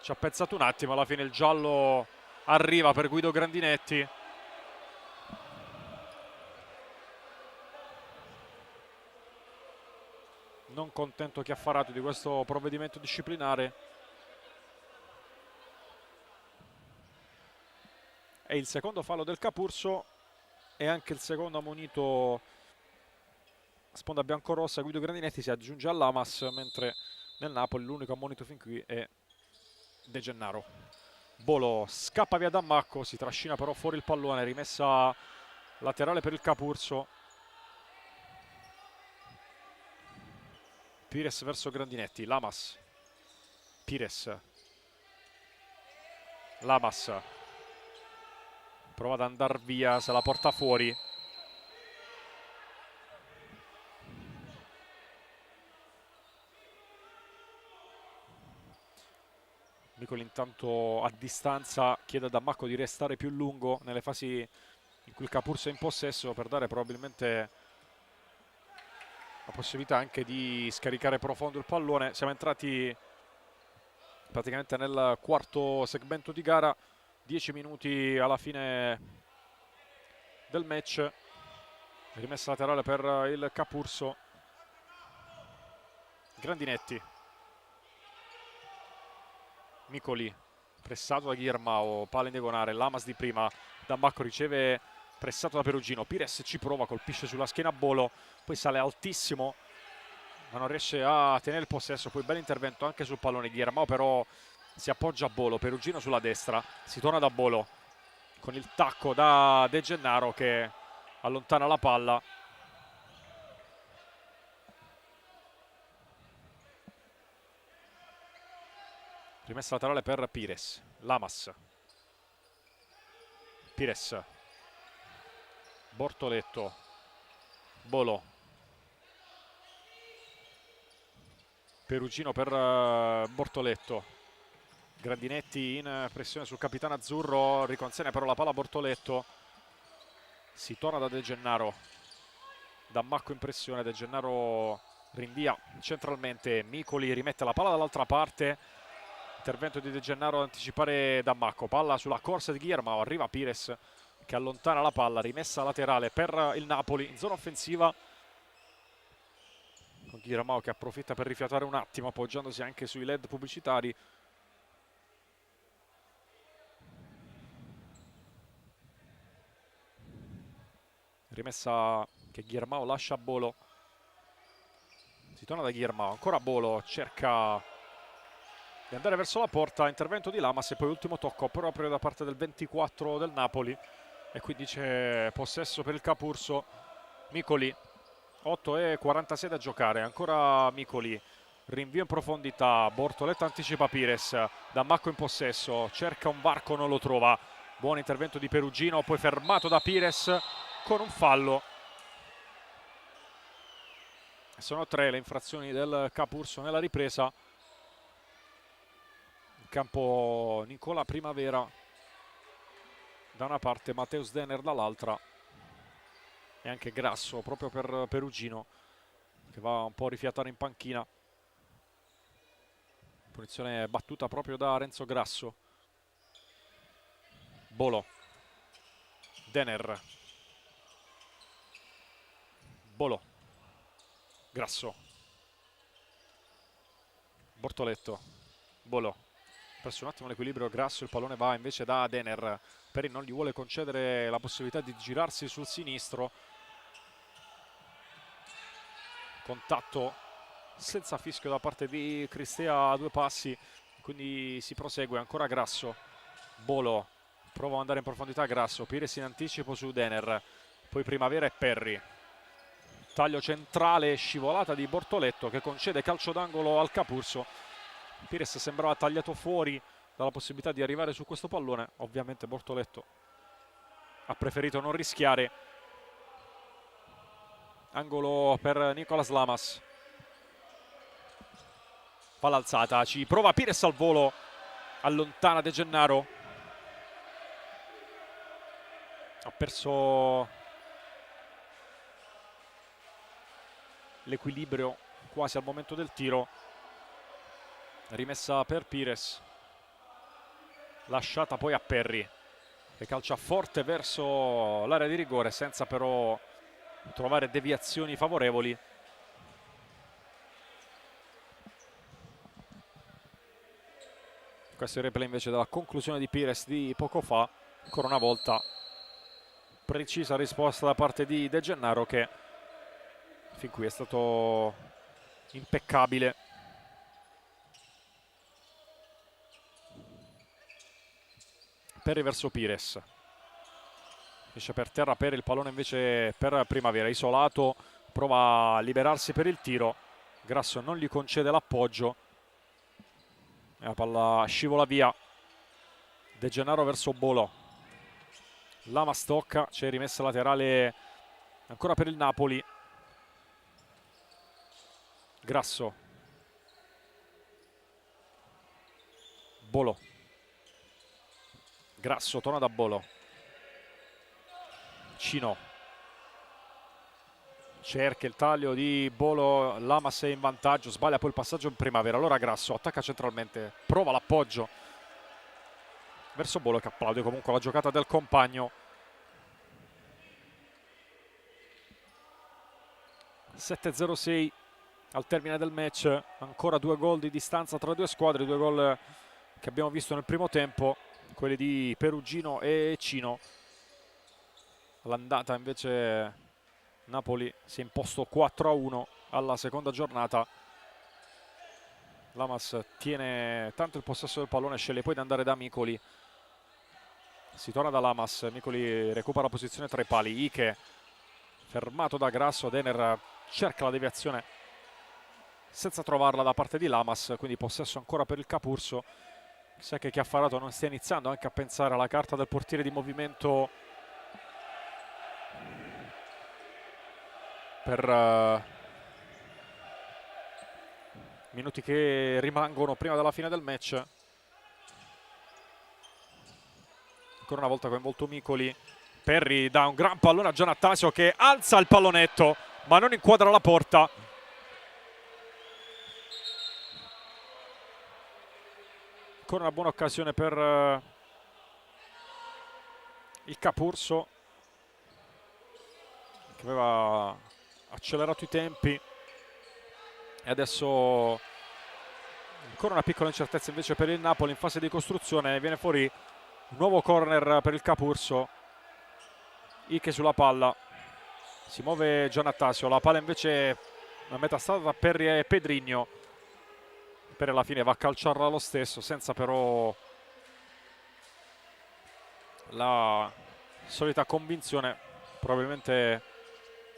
Ci ha pensato un attimo, alla fine il giallo arriva per Guido Grandinetti. Non contento Chiaffarato di questo provvedimento disciplinare. È il secondo fallo del Capurso e anche il secondo ammonito sponda biancorossa. Guido Grandinetti si aggiunge all'Amas, mentre nel Napoli l'unico ammonito fin qui è De Gennaro. Bolo scappa via Dammacco, si trascina però fuori il pallone, rimessa laterale per il Capurso. Pires verso Grandinetti, Lamas. Pires. Lamas. Prova ad andare via, se la porta fuori. Micoli intanto a distanza chiede a Dammacco di restare più lungo nelle fasi in cui il Capurso è in possesso per dare probabilmente la possibilità anche di scaricare profondo il pallone. Siamo entrati praticamente nel quarto segmento di gara, 10 minuti alla fine del match. Rimessa laterale per il Capurso. Grandinetti. Micoli, pressato da Guillermao, palla in diagonale, Lamas di prima, Dammacco riceve pressato da Perugino, Pires ci prova, colpisce sulla schiena Bolo, poi sale altissimo, ma non riesce a tenere il possesso, poi bel intervento anche sul pallone, Guillermao però si appoggia a Bolo, Perugino sulla destra, si torna da Bolo, con il tacco da De Gennaro che allontana la palla. Rimessa laterale per Pires. Lamas. Pires. Bortoletto. Bolo. Perugino per Bortoletto. Grandinetti in pressione sul capitano azzurro. Riconsegna però la palla a Bortoletto. Si torna da De Gennaro. Dammacco in pressione. De Gennaro rinvia centralmente. Micoli rimette la palla dall'altra parte. Intervento di De Gennaro ad anticipare Dammacco, palla sulla corsa di Guillermao, arriva Pires, che allontana la palla, rimessa laterale per il Napoli in zona offensiva, con Ghiramao che approfitta per rifiatare un attimo appoggiandosi anche sui LED pubblicitari. Rimessa che Ghiramao lascia a Bolo, si torna da Ghiramao, ancora Bolo, cerca di andare verso la porta, intervento di Lamas e poi ultimo tocco proprio da parte del 24 del Napoli e quindi c'è possesso per il Capurso. Micoli, 8:46 da giocare, ancora Micoli, rinvio in profondità, Bortoleto anticipa Pires, Dammacco in possesso, cerca un varco, non lo trova, buon intervento di Perugino, poi fermato da Pires con un fallo. Sono 3 le infrazioni del Capurso nella ripresa. In campo Nicola Primavera da una parte, Mateus Denner dall'altra e anche Grasso proprio per Perugino che va un po' a rifiatare in panchina. Punizione battuta proprio da Renzo Grasso. Bolo, Denner, Bolo, Grasso, Bortoletto, Bolo, perso un attimo l'equilibrio Grasso, il pallone va invece da Denner. Peri non gli vuole concedere la possibilità di girarsi sul sinistro. Contatto senza fischio da parte di Cristea a 2 passi, quindi si prosegue. Ancora Grasso, Bolo prova ad andare in profondità, Grasso, Pires in anticipo su Denner, poi Primavera e Perri, taglio centrale, scivolata di Bortoletto che concede calcio d'angolo al Capurso. Pires sembrava tagliato fuori dalla possibilità di arrivare su questo pallone, ovviamente Bortoletto ha preferito non rischiare. Angolo per Nicolas Lamas, palla alzata, ci prova Pires al volo, allontana De Gennaro, ha perso l'equilibrio quasi al momento del tiro. Rimessa per Pires, lasciata poi a Perri che calcia forte verso l'area di rigore senza però trovare deviazioni favorevoli. Questo è il replay invece della conclusione di Pires di poco fa. Ancora una volta precisa risposta da parte di De Gennaro che fin qui è stato impeccabile. Perri verso Pires, esce per terra per il pallone invece per Primavera, isolato, prova a liberarsi per il tiro, Grasso non gli concede l'appoggio e la palla scivola via. De Gennaro verso Bolo, Lamas tocca, c'è rimessa laterale ancora per il Napoli. Grasso, Bolo, Grasso torna da Bolo, Cino cerca il taglio di Bolo, Lamas è in vantaggio, sbaglia poi il passaggio in Primavera, allora Grasso attacca centralmente, prova l'appoggio verso Bolo che applaude comunque la giocata del compagno. 7:06 al termine del match, ancora 2 gol di distanza tra le due squadre, 2 gol che abbiamo visto nel primo tempo, quelli di Perugino e Cino. All'andata invece Napoli si è imposto 4-1 alla seconda giornata. Lamas tiene tanto il possesso del pallone, sceglie poi di andare da Micoli. Si torna da Lamas, Micoli recupera la posizione tra i pali, Ike fermato da Grasso, Denner cerca la deviazione senza trovarla da parte di Lamas, quindi possesso ancora per il Capurso. Chissà che Chiaffarato non stia iniziando anche a pensare alla carta del portiere di movimento per minuti che rimangono prima della fine del match. Ancora una volta coinvolto Micoli, Perri dà un gran pallone a Giannattasio che alza il pallonetto ma non inquadra la porta. Ancora una buona occasione per il il Capurso, che aveva accelerato i tempi, e adesso ancora una piccola incertezza invece per il Napoli in fase di costruzione. Viene fuori un nuovo corner per il Capurso. Ike sulla palla, si muove Giannattasio, la palla invece a metà strada tra Perri e Pedrigno. Per alla fine va a calciarla lo stesso, senza però la solita convinzione, probabilmente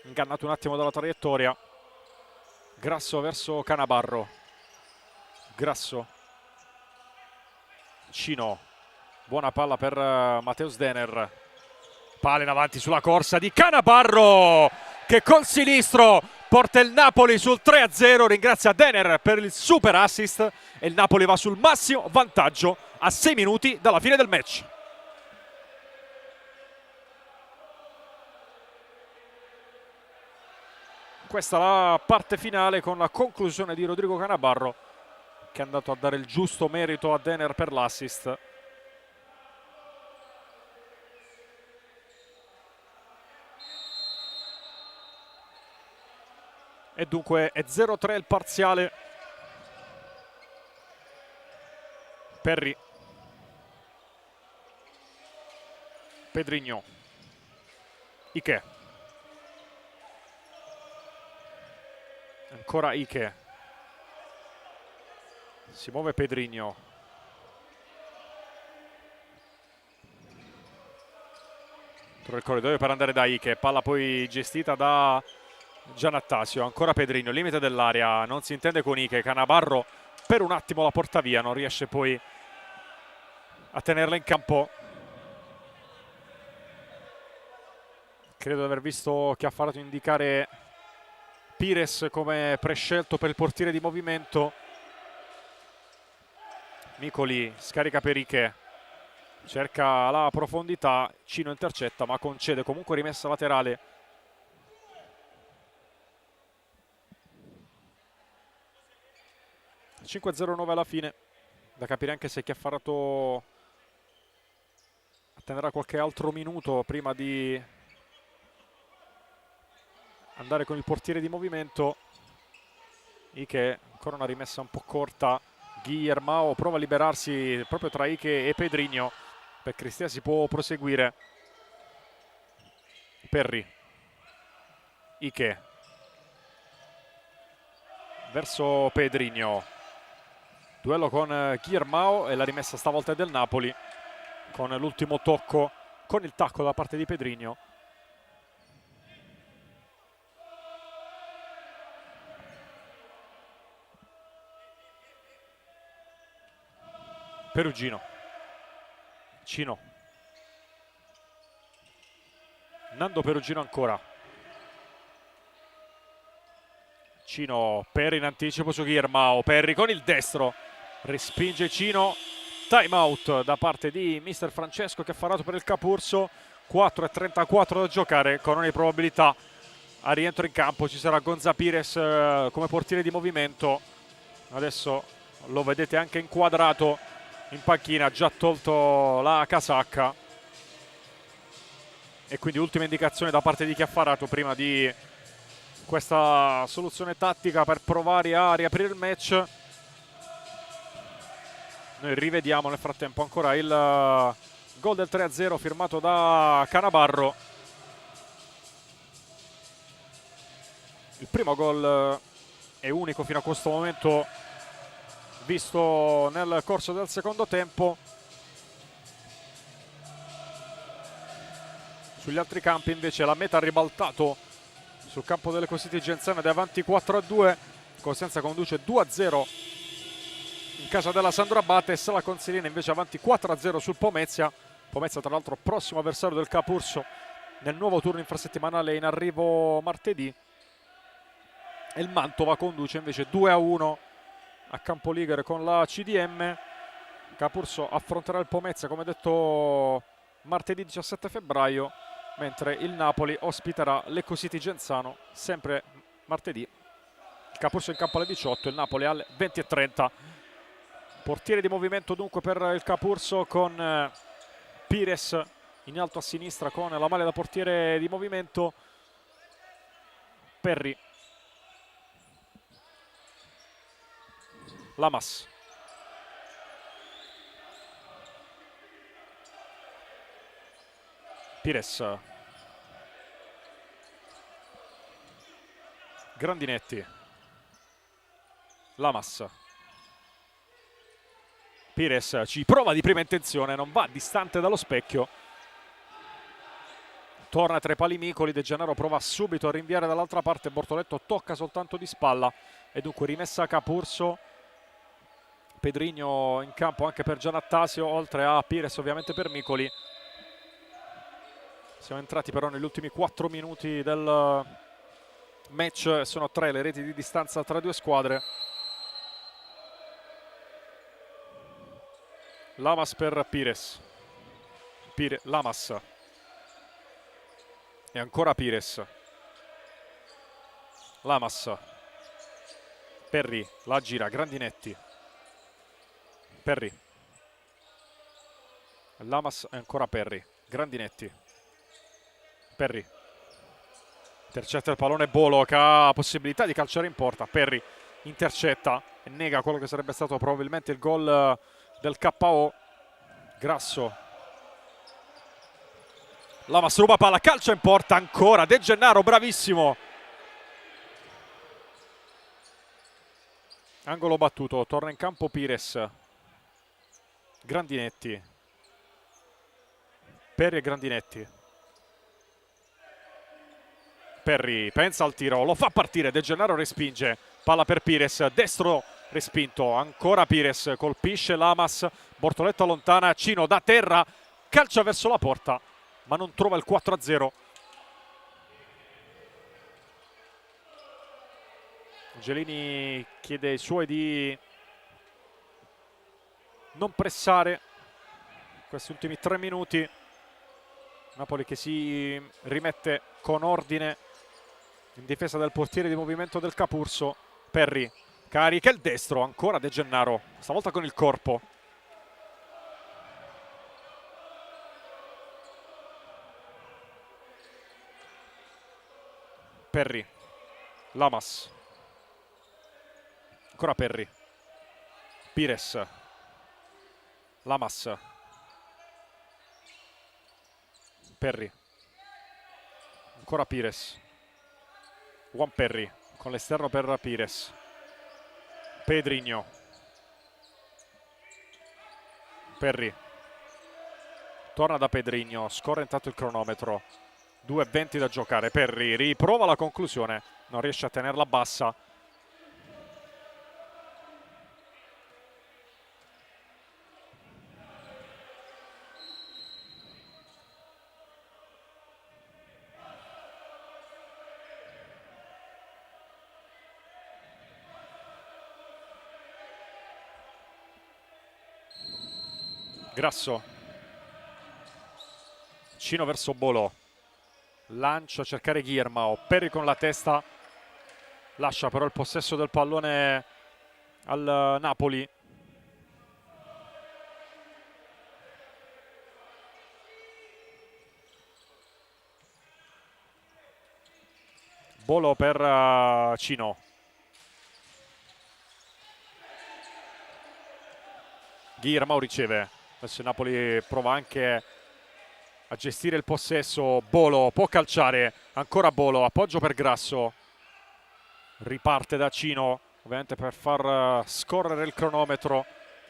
ingannato un attimo dalla traiettoria. Grasso verso Canabarro, Grasso, Cino, buona palla per Mateus Denner, palla in avanti sulla corsa di Canabarro che col sinistro porta il Napoli sul 3-0, ringrazia Denner per il super assist e il Napoli va sul massimo vantaggio a 6 minuti dalla fine del match. Questa è la parte finale con la conclusione di Rodrigo Canabarro, che è andato a dare il giusto merito a Denner per l'assist. E dunque è 0-3 il parziale. Perri, Pedrigno, Ike, ancora Ike, si muove Pedrigno, il corridoio per andare da Ike, palla poi gestita da Giannattasio, ancora Pedrigno, limite dell'area, non si intende con Ike, Canabarro per un attimo la porta via, non riesce poi a tenerla in campo. Credo di aver visto Chiaffarato indicare Pires come prescelto per il portiere di movimento. Micoli scarica per Ike, cerca la profondità, Cino intercetta ma concede comunque rimessa laterale. (5-0-9) alla fine, da capire anche se Chiaffarato attenderà qualche altro minuto prima di andare con il portiere di movimento. Ike, ancora una rimessa un po' corta, Guillermao prova a liberarsi proprio tra Ike e Pedrigno, per Cristea si può proseguire. Perri, Ike verso Pedrigno, duello con Guillermao e la rimessa stavolta è del Napoli, con l'ultimo tocco, con il tacco da parte di Pedrigno. Perugino, Cino, Nando Perugino ancora, Cino, Perri in anticipo su Guillermao, Perri con il destro, respinge Cino, time out da parte di mister Francesco Chiaffarato per il Capurso. 4:34 da giocare, con ogni probabilità a rientro in campo ci sarà Gonza Pires come portiere di movimento. Adesso lo vedete anche inquadrato in panchina, ha già tolto la casacca, e quindi ultima indicazione da parte di Chiaffarato prima di questa soluzione tattica per provare a riaprire il match. Noi rivediamo nel frattempo ancora il gol del 3-0 firmato da Canabarro. Il primo gol è unico fino a questo momento visto nel corso del secondo tempo. Sugli altri campi invece la meta ha ribaltato. Sul campo delle Cositi Genzano ed è avanti 4-2. Cosenza conduce 2-0 in casa della Sandro Abates. La Consilina invece avanti 4-0 sul Pomezia. Pomezia tra l'altro prossimo avversario del Capurso nel nuovo turno infrasettimanale in arrivo martedì. E il Mantova conduce invece 2-1 a Campoligure con la CDM. Capurso affronterà il Pomezia come detto martedì 17 febbraio, mentre il Napoli ospiterà l'Ecositi Genzano sempre martedì. Il Capurso in campo alle 18, il Napoli alle 20:30. Portiere di movimento dunque per il Capurso con Pires in alto a sinistra con la maglia da portiere di movimento. Perry. Lamas. Pires. Grandinetti. Lamas. Pires ci prova di prima intenzione, non va distante dallo specchio. Torna tra i pali Micoli, De Gennaro prova subito a rinviare dall'altra parte, Bortoletto tocca soltanto di spalla e dunque rimessa a Capurso. Pedrigno in campo anche per Giannattasio, oltre a Pires ovviamente per Micoli. Siamo entrati però negli ultimi 4 minuti del match, sono 3 le reti di distanza tra due squadre. Lamas per Pires. Lamas. E ancora Pires. Lamas. Perry la gira, Grandinetti. Perry. Lamas e ancora Perry. Grandinetti. Perry. Intercetta il pallone Bolo che ha possibilità di calciare in porta. Perry intercetta e nega quello che sarebbe stato probabilmente il gol del KO. Grasso. Lamas ruba palla, calcia in porta ancora. De Gennaro bravissimo. Angolo battuto, torna in campo Pires. Grandinetti. Perry e Grandinetti. Perry pensa al tiro, lo fa partire, De Gennaro respinge. Palla per Pires, destro respinto, ancora Pires, colpisce Lamas, Bortoletto allontana, Cino da terra, calcia verso la porta, ma non trova il 4-0. Angelini chiede ai suoi di non pressare questi ultimi 3 minuti. Napoli che si rimette con ordine in difesa del portiere di movimento del Capurso. Perry carica il destro, ancora De Gennaro, stavolta con il corpo. Perry. Lamas. Ancora Perry. Pires. Lamas. Perry. Ancora Pires. Juan Perry con l'esterno per Pires. Pedrigno. Perry. Torna da Pedrigno, scorre intanto il cronometro. 2:20 da giocare. Perry riprova la conclusione, non riesce a tenerla bassa. Grasso. Cino verso Bolo. Lancia a cercare Guillermo. Perry con la testa. Lascia però il possesso del pallone al Napoli. Bolo per Cino. Guillermo riceve. Adesso il Napoli prova anche a gestire il possesso. Bolo può calciare, ancora Bolo, appoggio per Grasso, riparte da Cino ovviamente per far scorrere il cronometro,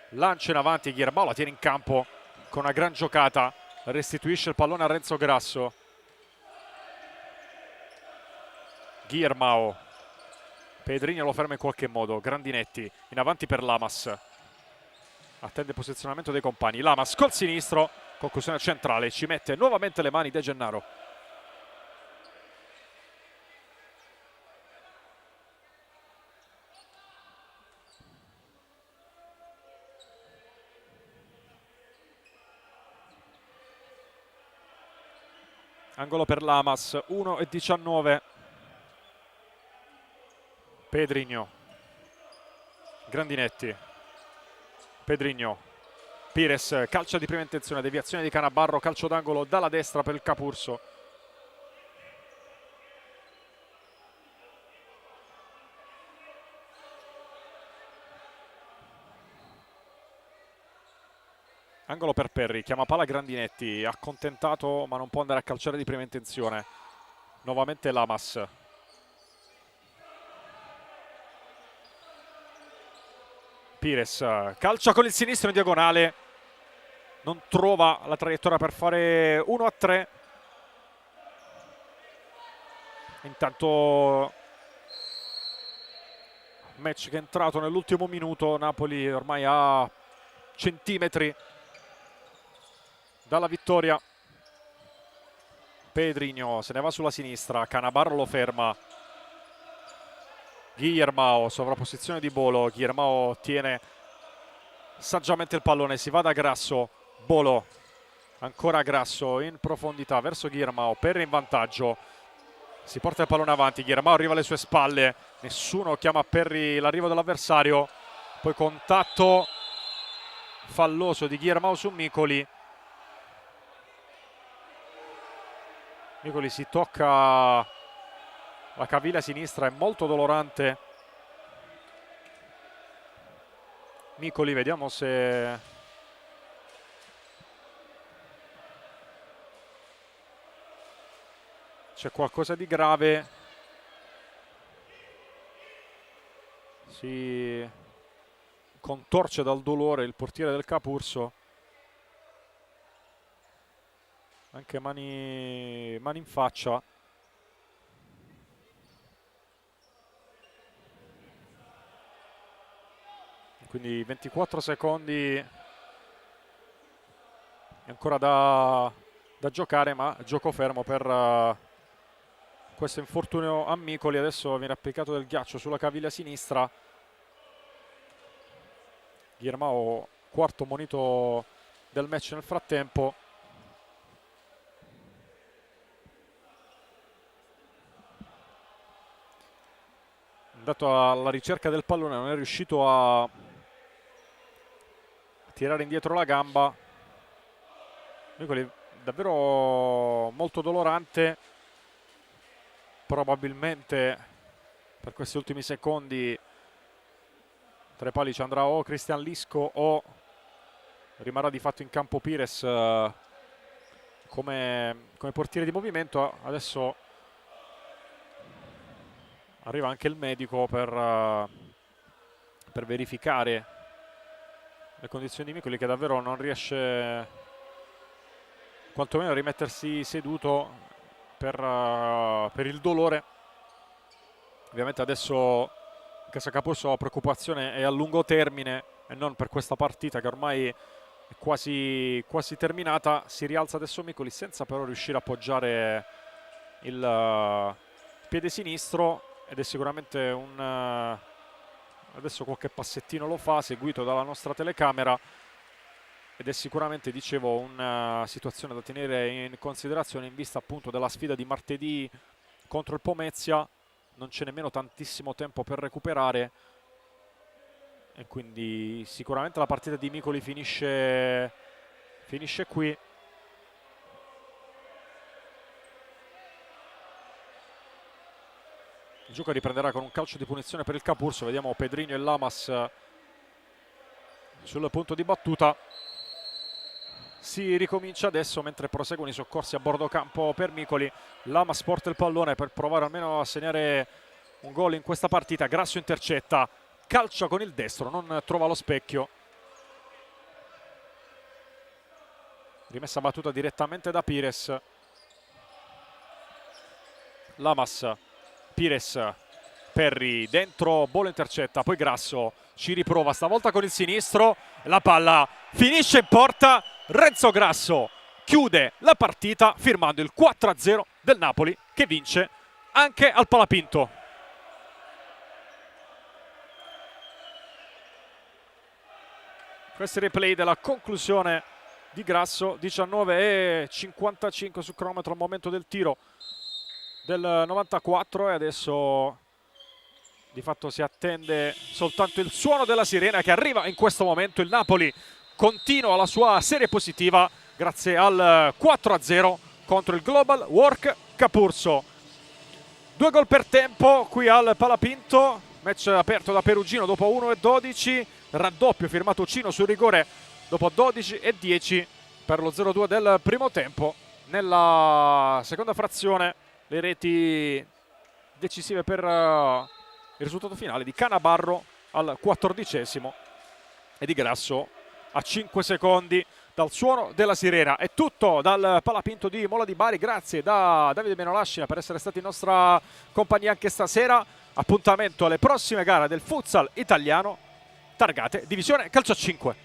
lancia in avanti Guillermo, la tiene in campo con una gran giocata, restituisce il pallone a Renzo Grasso. Guillermo, Pedrigno lo ferma in qualche modo, Grandinetti in avanti per Lamas, attende il posizionamento dei compagni. Lamas col sinistro, conclusione centrale, ci mette nuovamente le mani De Gennaro. Angolo per Lamas, 1:19. Pedrigno. Grandinetti. Pedrigno. Pires, calcio di prima intenzione, deviazione di Canabarro, calcio d'angolo dalla destra per il Capurso. Angolo per Perri, chiama palla Grandinetti, accontentato ma non può andare a calciare di prima intenzione. Nuovamente Lamas. Pires, calcia con il sinistro in diagonale, non trova la traiettoria per fare 1-3. Intanto match che è entrato nell'ultimo minuto, Napoli ormai a centimetri dalla vittoria. Pedrinho se ne va sulla sinistra, Canabarro lo ferma. Guillermao, sovrapposizione di Bolo, Guillermao tiene saggiamente il pallone, si va da Grasso, Bolo, ancora Grasso in profondità verso Guillermao, Perri in vantaggio, si porta il pallone avanti, Guillermao arriva alle sue spalle, nessuno chiama a Perri l'arrivo dell'avversario, poi contatto falloso di Guillermao su Micoli. Micoli si tocca la caviglia sinistra, è molto dolorante. Micoli, vediamo se c'è qualcosa di grave. Si contorce dal dolore il portiere del Capurso. Anche mani in faccia. Quindi 24 secondi ancora da giocare, ma gioco fermo per questo infortunio a Micoli. Adesso viene applicato del ghiaccio sulla caviglia sinistra. Guillermao, quarto monito del match nel frattempo. Andato alla ricerca del pallone, non è riuscito a tirare indietro la gamba. Micoli davvero molto dolorante, probabilmente per questi ultimi secondi tra i pali ci andrà o Cristian Lisco o rimarrà di fatto in campo Pires come portiere di movimento. Adesso arriva anche il medico per verificare le condizioni di Micoli, che davvero non riesce quantomeno a rimettersi seduto per il dolore. Ovviamente adesso in casa Capurso la preoccupazione è a lungo termine e non per questa partita che ormai è quasi terminata. Si rialza adesso Micoli senza però riuscire a appoggiare il piede sinistro, ed è sicuramente adesso qualche passettino lo fa, seguito dalla nostra telecamera, ed è sicuramente, dicevo, una situazione da tenere in considerazione in vista appunto della sfida di martedì contro il Pomezia. Non c'è nemmeno tantissimo tempo per recuperare e quindi sicuramente la partita di Micoli finisce qui. Il gioco riprenderà con un calcio di punizione per il Capurso. Vediamo Pedrinho e Lamas sul punto di battuta. Si ricomincia adesso mentre proseguono i soccorsi a bordo campo per Micoli. Lamas porta il pallone per provare almeno a segnare un gol in questa partita. Grasso intercetta, calcia con il destro, non trova lo specchio. Rimessa battuta direttamente da Pires. Lamas, Pires, Perri dentro, Bolo intercetta, poi Grasso ci riprova stavolta con il sinistro, la palla finisce in porta. Renzo Grasso chiude la partita firmando il 4-0 del Napoli, che vince anche al Palapinto. Questo è il replay della conclusione di Grasso. 19:55 sul cronometro al momento del tiro del 94, e adesso di fatto si attende soltanto il suono della sirena che arriva in questo momento. Il Napoli continua la sua serie positiva grazie al 4-0 contro il Global Work Capurso. 2 gol per tempo qui al Palapinto, match aperto da Perugino dopo 1:12, raddoppio firmato Cino sul rigore dopo 12:10 per lo 0-2 del primo tempo. Nella seconda frazione le reti decisive per il risultato finale di Canabarro al 14° e di Grasso a 5 secondi dal suono della sirena. È tutto dal Palapinto di Mola di Bari, grazie da Davide Menolascina per essere stati in nostra compagnia anche stasera. Appuntamento alle prossime gare del futsal italiano targate Divisione Calcio a 5.